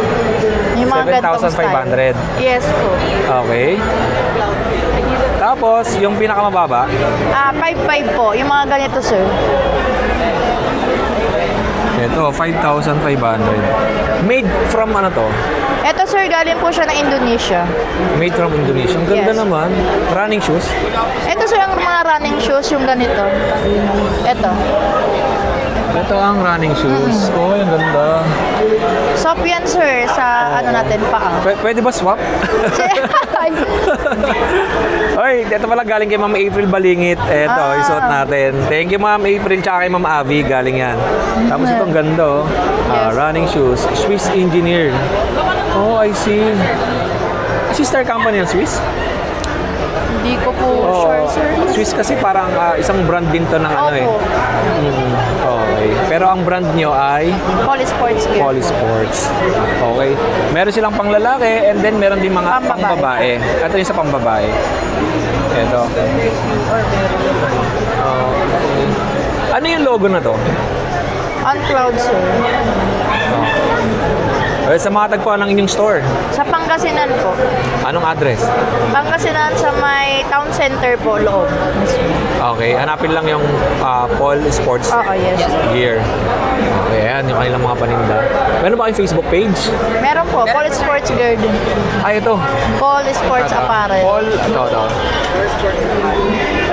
Yung mga gantong style. 7,500. Yes po. Okay. Tapos, yung pinakamababa? 5.5 po. Yung mga ganito sir. Ito, 5,500. Made from ano to? Ito sir, galing po siya ng Indonesia. Made from Indonesia. Ang ganda Yes. naman. Running shoes. Ito sir, ang mga running shoes, yung ganito. Ito. Ito ang running shoes. Oh, ang ganda. Soft yan sir, sa ano natin, paa. Pwede ba swap? Ay, Oy, ito pala galing kay Ma'am April Balingit. Ito, isuot natin. Thank you Ma'am April tsaka kay Ma'am Avi. Galing yan. Tapos itong ganda, oh. Running shoes. Swiss engineer. Oh, I see. Sister company ng Swiss? Hindi ko po Oo. sure sir. Swiss kasi parang isang brand din to ng ano eh. Opo. Okay. Pero ang brand nyo ay Poly Sports Gear. Poly Sports. Okay. Meron silang pang lalaki and then meron din mga pang babae. Ito yung sa pang babae. Ito. Ano yung logo na to? On Cloud sir. Sa mga tagpuan ng inyong store. Sa Pangasinan po. Anong address? Pangasinan sa may town center po, loob. Okay, hanapin lang yung Paul Sports Oo, yes. Gear. Okay, ayan yung kanilang mga paninda. Meron ba kayong Facebook page? Meron po, Poly Sports Gear din. Ito. Poly Sports Apparel. Paul, ito.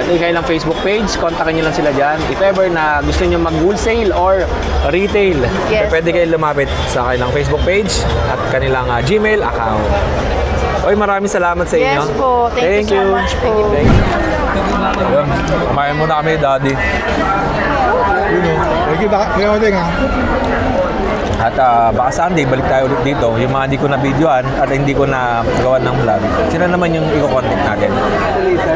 Ito yung kanilang Facebook page. Kontakin nyo lang sila dyan. If ever na gusto nyo mag-wholesale or retail, Yes. pwede kayo lumapit sa kanilang Facebook page at kanilang Gmail account. Oy, maraming salamat sa inyo. Yes po. Thank you so much po. Thank you. Ayun, kumain muna kami, Daddy. Thank you, Kuya Odeng, ha? At baka Sunday, balik tayo ulit dito. Yung mga hindi ko na videoan at hindi ko na gawan ng vlog, sila naman yung i-contact natin.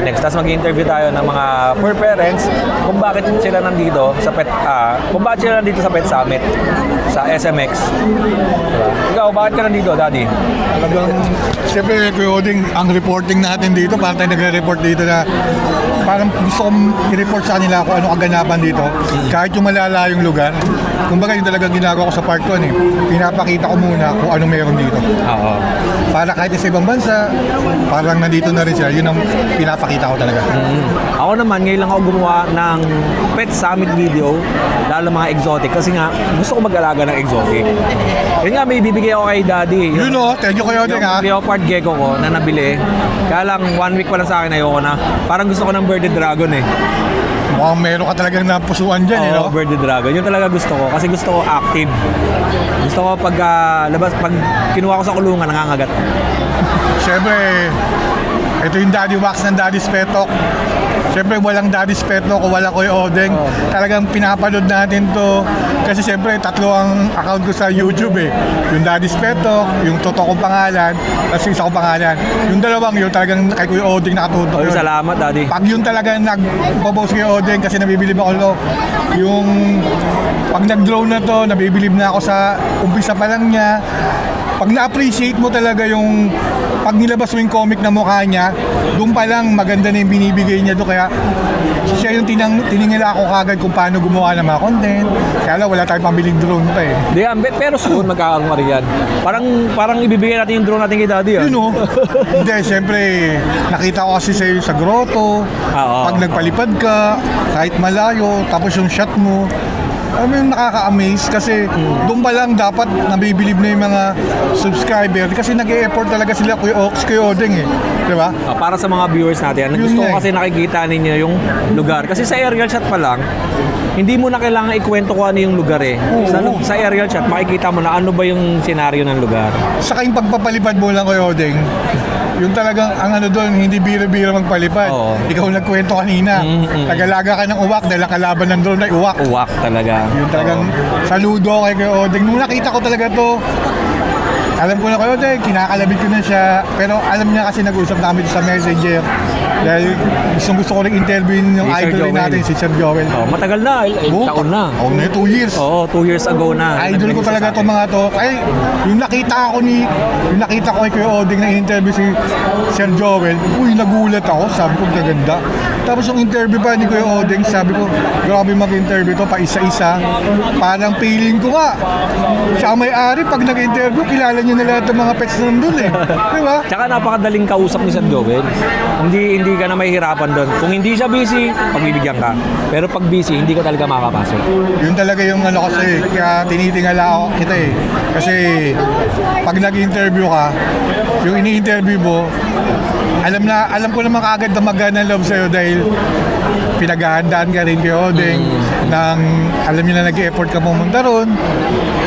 Next, tapos mag-interview tayo ng mga fur parents kung bakit sila nandito sa kung bakit sila nandito sa Pet Summit sa SMX. Diba? Ikaw, bakit ka nandito, Daddy? Talagang, siyempre, Kuya Odeng, ang reporting natin dito, parang tayo nagre-report dito na parang gusto kong i-report sa kanila kung ano kaganapan dito. Kahit yung malalayong lugar. Kumbaga, yung talagang ginagawa ko sa part 1 eh. Pinapakita ko muna kung ano meron dito. Oo. Para kahit sa ibang bansa, parang nandito na rin sila. Yun ang pinapakita ko talaga. Ako naman, ngayon lang ako gumawa ng Pet Summit video, lalo mga exotic. Kasi nga, gusto ko mag-alaga ng exotic. Yun nga, may bibigay ako kay Daddy. Yun o, thank you Kuya Odeng, ha? Yung leopard gecko ko na nabili. Kaya lang, 1 week pa lang sa akin, ayoko na. Parang gusto ko ng bearded dragon eh. Mukhang meron ka talagang napusuan dyan, eh, no? Oo, bearded dragon. Yun talaga gusto ko. Kasi gusto ko active. Gusto ko pag pag kinuha ko sa kulungan, nangangagat. Siyempre, ito yung Daddy Wax ng Daddy's Pet Talk. Siyempre, walang Daddy's Pet Talk kung wala Kuya Odeng. Talagang pinapanood natin to. Kasi siyempre, 3 ang account ko sa YouTube eh. Yung Daddy's Pet Talk, yung totoo kong pangalan, tapos yung isa kong pangalan. Yung dalawang yun, talagang kay Kuya Odeng nakatutok yun. Salamat, Daddy. Pag yun talaga nag-post Kuya Odeng kasi nabibilib ako yung pag nag-drone na to, nabibilib na ako sa umpisa pa lang niya. Pag na-appreciate mo talaga yung pag nilabas mo yung comic na mukha niya, doon pa lang maganda na yung binibigay niya doon. Kaya siya yung tiningala ako kagad kung paano gumawa ng mga content. Kaya lang wala tayong pambiling drone pa eh. Di, pero soon magkakaroon ka rin yan. Parang ibibigay natin yung drone natin kay Daddy. Yun o. Hindi, siyempre, nakita ko kasi sa'yo sa grotto. Pag nagpalipad ka, kahit malayo, tapos yung shot mo, nakaka-amaze kasi doon pa lang dapat nabibilib na yung mga subscriber kasi nag-e-effort talaga sila Kuya Odeng eh. Diba? Para sa mga viewers natin, gusto ko kasi nakikita ninyo yung lugar. Kasi sa aerial shot pa lang, hindi mo na kailangan ikwento kung ano yung lugar eh. Sa aerial shot, makikita mo na ano ba yung senaryo ng lugar. Saka yung pagpapalipad mo lang Kuya Odeng, yung talagang ang ano doon, hindi biro-biro magpalipad. Ikaw nagkwento kanina. Tagalaga ka ng uwak dahil ang kalaban ng drone ay uwak. Uwak talaga. Yung talagang saludo kay Kuya Odeng. Nung nakita ko talaga to, alam ko na Kuya Odeng, kinakalabit ko na siya. Pero alam niya kasi nag-usap namin sa Messenger. Dahil gusto ko rin interviewin yung idol rin natin, si Sir Joel. Matagal na, taon na. Oo, 2 years. Oo, 2 years ago na. Idol ko talaga itong mga to. Ay, yung nakita ko kay Kuya Odeng na interview si Sir Joel, nagulat ako, sabi ko gaganda. Tapos yung interview pa ni Kuya Odeng, sabi ko, grabe mag-interview to, pa isa-isa. Parang feeling ko nga, siya may-ari, pag nag-interview, kilala niyo na lahat ng mga pets nandun eh. Di ba? Tsaka napakadaling kausap ni Sir Joel. Hindi hindi ka na mahihirapan doon. Kung hindi siya busy, pagbibigyan ka. Pero pag busy, hindi ka talaga makakapasok. Yun talaga yung ano kasi, kaya tinitingala ako kita eh. Kasi pag nag-interview ka, yung ini-interview mo, alam ko naman kaagad na magana love sa'yo dahil pinaghahandaan ka rin kay Odeng nang alam niyo na nag-effort ka pumunta ron,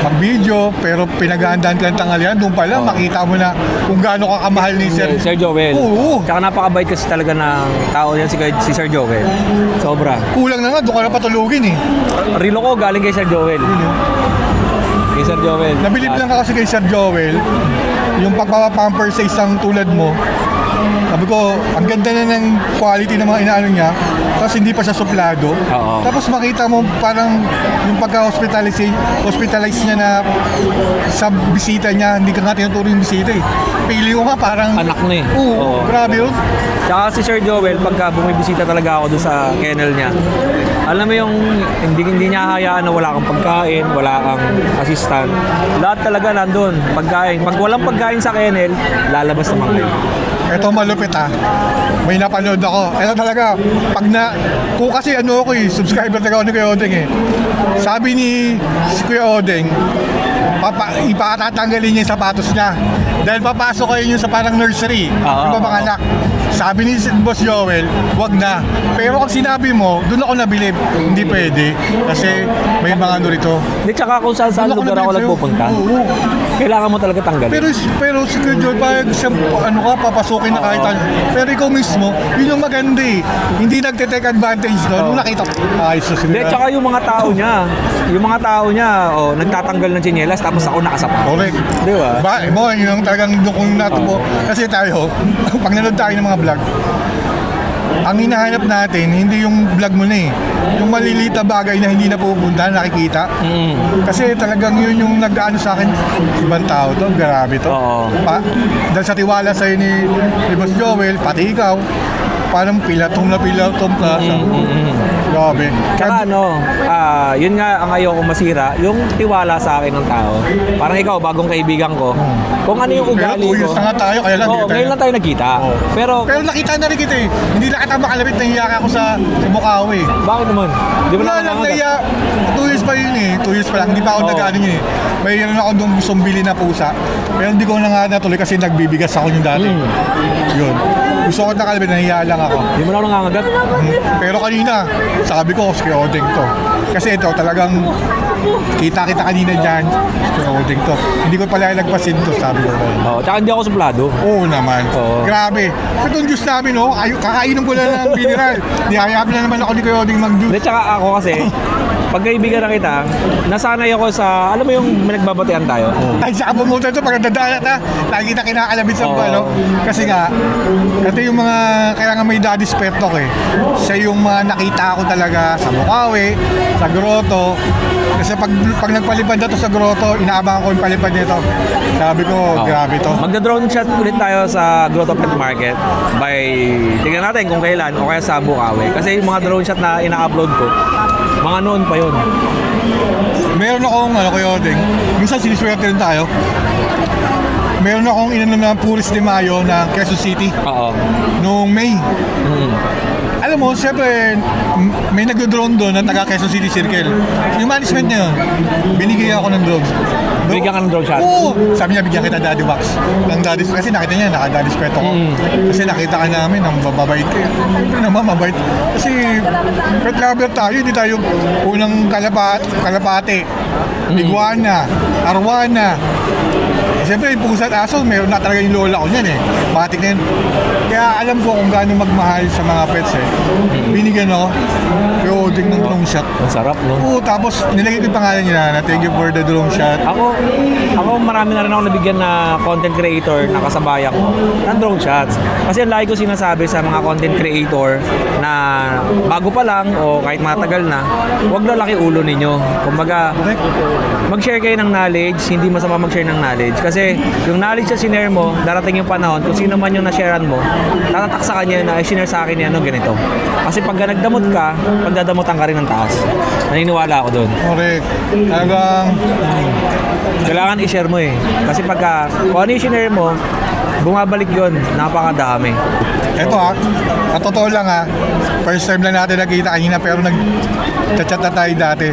mag-video, pero pinaghahandaan ka ng tanghalian, doon pala makita mo na kung gaano ka kamahal ni Sir Joel. Oo. Tsaka napakabait kasi talaga ng tao yan si Sir Joel. Sobra. Kulang na nga, doon ka na patulugin eh. Rilo ko galing kay Sir Joel. Kay Sir Joel. Nabilib lang ka kasi kay Sir Joel, yung pagpapapamper sa isang tulad mo. Sabi ko, ang ganda na ng quality ng mga inaano niya, tapos hindi pa siya suplado. Oo. Tapos makita mo parang yung pagka-hospitalize niya na sa bisita niya, hindi ka nga tinuturo yung bisita eh. Pili ko nga parang... Anak na eh. Oo. Grabe yun. Tsaka si Sir Joel, pagka bumibisita talaga ako doon sa kennel niya, alam mo yung hindi niya hayaan na wala kang pagkain, wala kang assistant. Lahat talaga nandun, pagkain. Pag walang pagkain sa kennel, lalabas naman kayo. Ito malupit may napanood ako. Ito talaga, kung kasi ako subscriber talaga ako ni Kuya Odeng eh. Sabi ni Kuya Odeng, ipatatanggalin niya yung sapatos niya. Dahil papasok kayo sa parang nursery. Yung mga anak. Sabi ni Boss Joel, wag na. Pero kung sinabi mo, doon ako nabilib. Hindi pwede. Kasi may mga rito. Hindi, tsaka kung saan lugar ako nagpupunta. Oo. Kailangan mo talaga tanggalin. Pero si Kuya Joel, pag papasukin na kahit ano. Pero ikaw mismo, yun yung maganda eh. Hindi nagte-take advantage doon. Nung nakita ko, ayos. Hindi, tsaka yung mga tao niya, nagtatanggal ng tsinelas tapos ako nakasapa. Correct. Di ba? Yun ang talagang kung natupo. Kasi tayo, pag nanood tayo ng mga vlog, ang hinahanap natin, hindi yung vlog mo na eh. Yung maliliit na bagay na hindi napupunta, nakikita. Kasi talagang yun yung nag-ano sa akin, ibang tao to, grabe to. Dahil sa tiwala sa'yo ni Boss Joel, pati ikaw, parang pilatong ka. Grabe. Tsaka yun nga ang ayoko masira, yung tiwala sa akin ng tao. Parang ikaw, bagong kaibigan ko, kung ano yung ugali ko. Pero 2 years na nga tayo, kaya lang ngayon lang tayo nagkita. Pero nakita na rin kita eh. Hindi na kita makalapit, nahiya ka ako sa Bukawi. Bakit naman? Di ba lang nahiya? 2 years pa yun eh. 2 years pa lang. Hindi pa ako nag-ano yun eh. Mayroon ako doon gustong bili na pusa. Pero hindi ko na nga natuloy kasi nagbibigas ako yung dati. Yun. Gusto ko nakalapit, nahiya lang ako. Hindi mo na ako nangangagat? Pero kanina, sabi ko, Kuya Odeng to. Kasi ito talagang kita kanina dyan, Kuya Odeng to. Hindi ko pala nagpasin to, sabi ko. Tsaka hindi ako suplado. Oo naman. Grabe. Itong juice namin, kakainom ko lang ng mineral. Nihayapin na naman ako ni Kuya Odeng mag-juice. Tsaka ako kasi, pagkaibigan na kita, nasanay ako sa, alam mo yung nagbabatian tayo? Ay, saka pumunta ito, pag nadadat lagi kita kinakalabit sa palo. Kasi nga, ito yung mga, kaya nga may daddy's pet talk eh. Siya yung mga nakita ko talaga sa Bukawi, sa Grotto. Kasi pag nagpalipad na to sa Grotto, inaabangan ko yung palipad nito. Sabi ko, grabe to. Magda-drone shot ulit tayo sa Grotto Pet Market tingnan natin kung kailan o kaya sa Bukawi. Kasi yung mga drone shot na ina-upload ko, mga noon pa yun. Meron akong, Kuya Odeng, minsan siniswerte rin tayo. Meron akong inano na Puris de Mayo na Quezon City. Noong May. Alam mo, siyempre, may nagdo-drone doon na taga Quezon City Circle. Yung management niya, binigay ako ng drone. Bigyan ka ng drone shot? Oo! Sabi niya, bigyan kita Daddy Wax. Kasi nakita niya, naka-Daddy Spet ako. Kasi nakita ka namin, ang mababait kayo. Siyempre naman, mabait. Kasi pet lover tayo, hindi tayo unang kalapate, iguana, arwana. Siyempre, yung pusa at aso, meron na talaga yung lola ko niyan eh. Batik na yun. Kaya alam ko kung gaano magmahal sa mga pets eh. Binigyan ako, Kuya Odeng ng drone shot. Ang sarap, no? Oo, tapos nilagay ko yung pangalan niya na thank you for the drone shot. Ako marami na rin ako nabigyan na content creator na kasabayan ko ng drone shots. Kasi lagi ko sinasabi sa mga content creator na bago pa lang o kahit matagal na, huwag lalaki ulo ninyo. Kumbaga, mag-share kayo ng knowledge, hindi masama mag-share ng knowledge. Kasi yung knowledge na sinare mo, darating yung panahon, kung sino man yung na-sharean mo, tatatak sa kanya na sinare sa akin yan, ganito. Kasi pag nagdamot ka, pagdadamutan ka rin ng taas. Naniniwala ako doon. Correct. Talagang kailangan i-share mo eh. Kasi pagka, kung ano yung sinare mo, bumabalik yun. Napakadami. Eto ang totoo lang first time lang natin nakita kanina pero nag-chat na tayo dati.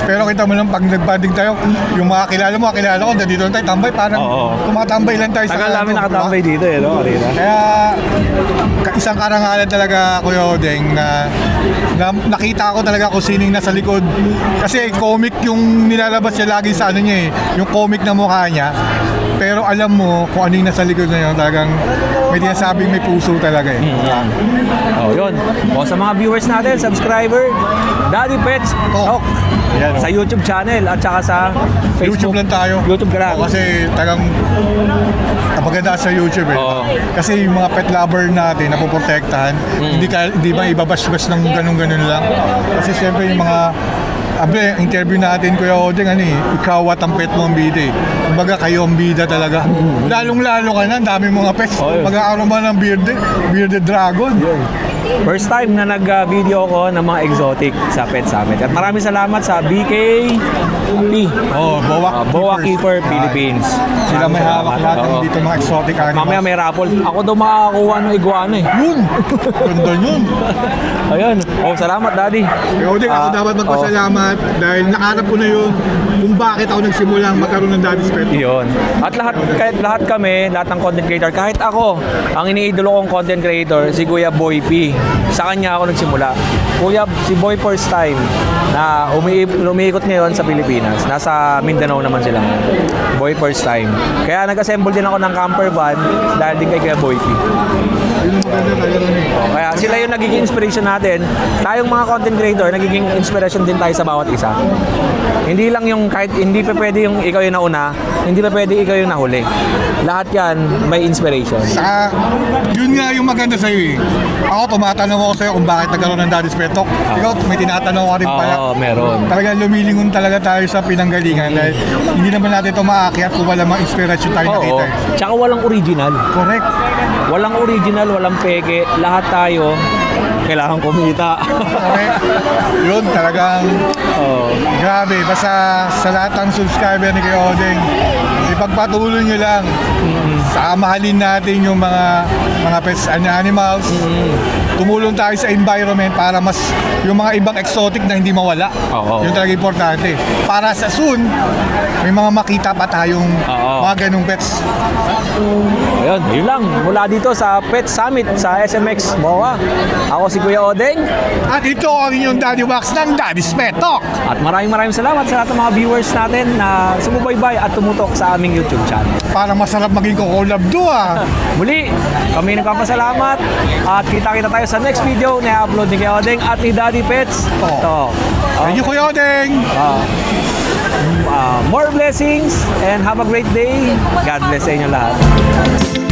Pero kita mo lang pag nag-banding tayo, yung mga kilala ko, dito lang tayo tambay, parang tumatambay lang tayo sa Tagal namin nakatambay dito kanina. Kaya isang karangalan talaga, Kuya Odeng, na nakita ko talaga kung sining nasa likod. Kasi comic yung nilalabas niya lagi sa yung comic na mukha niya. Pero alam mo kung ano yung nasa likod na yun, talagang may sinasabing may puso talaga Yun. Sa mga viewers natin, subscriber, Daddy Pets Talk. Sa YouTube channel at saka sa Facebook. YouTube lang tayo. YouTube ka lang. Kasi tagang maganda sa YouTube Kasi yung mga pet lover natin napoprotektahan, hindi ba ibabash-bash ng ganun-ganun lang. Kasi siyempre yung mga interview natin, Kuya Odeng, ikaw at ang pet mo ang bida Kumbaga kayo ang bida talaga. Lalong-lalo ka na, ang dami mga pets. Mag-aaroon ba ng bearded dragon. First time na nag-video ko ng mga exotic sa Pet Summit. At maraming salamat sa BKP. Boa Keeper Philippines. Sila may hawak lahat ng dito mga exotic animals. Mamaya may raffle. Ako daw makakakuha ng iguana Yun! Ganda yun! Ayun. Salamat, Daddy. Kuya Odeng, ako dapat magpasalamat dahil nakarap ko na yun kung bakit ako nagsimulang magkaroon ng Daddy's Pet. Yun. At lahat kami, lahat ng content creator, kahit ako, ang iniidolo kong content creator, si Kuya Boy P. Sa kanya ako nagsimula. Kuya, si Boy first time na umiikot ngayon sa Pilipinas. Nasa Mindanao naman sila. Boy first time. Kaya nag-assemble din ako ng camper van dahil din kay Kuya Boy P. Kaya sila yung nagiging inspiration natin. Tayong mga content creator, nagiging inspiration din tayo sa bawat isa. Hindi lang yung kahit hindi pa pwede yung ikaw yung nauna, hindi pa pwede ikaw yung nahuli. Lahat yan may inspiration. Yun nga yung maganda sa'yo Ako tumatanong ako sa'yo kung bakit nagkaroon ng Daddy's Pet Talk. Ikaw may tinatanong ka rin pala. Meron. Talagang lumilingon talaga tayo sa pinanggalingan dahil hindi naman natin ito maakyat kung walang mga inspiration tayo nakita. Tsaka walang original. Correct. Walang original, walang peke. Lahat tayo kailangan kumita. Correct. Yun talagang grabe. Basta sa lahat ng subscriber ni Kuya Odeng, ipagpatuloy nyo lang. Saka mahalin natin yung mga pets and animals. Tumulong tayo sa environment para mas yung mga ibang exotic na hindi mawala. Yun talaga importante. Para sa soon, may mga makita pa tayong mga ganung pets. Ayun, yun lang. Mula dito sa Pet Summit sa SMX MOA. Ako si Kuya Odeng. At ito ang inyong Daddy Wax ng Daddy's Pet Talk. At maraming salamat sa lahat ng mga viewers natin na sumubaybay at tumutok sa aming YouTube channel. Para masarap maging kukulab Muli, kami nagpapasalamat at kita-kita tayo sa next video na i-upload ni Kuya Odeng at ni Daddy Pets. Thank you, Kuya Odeng. More blessings and have a great day. God bless sa inyo lahat.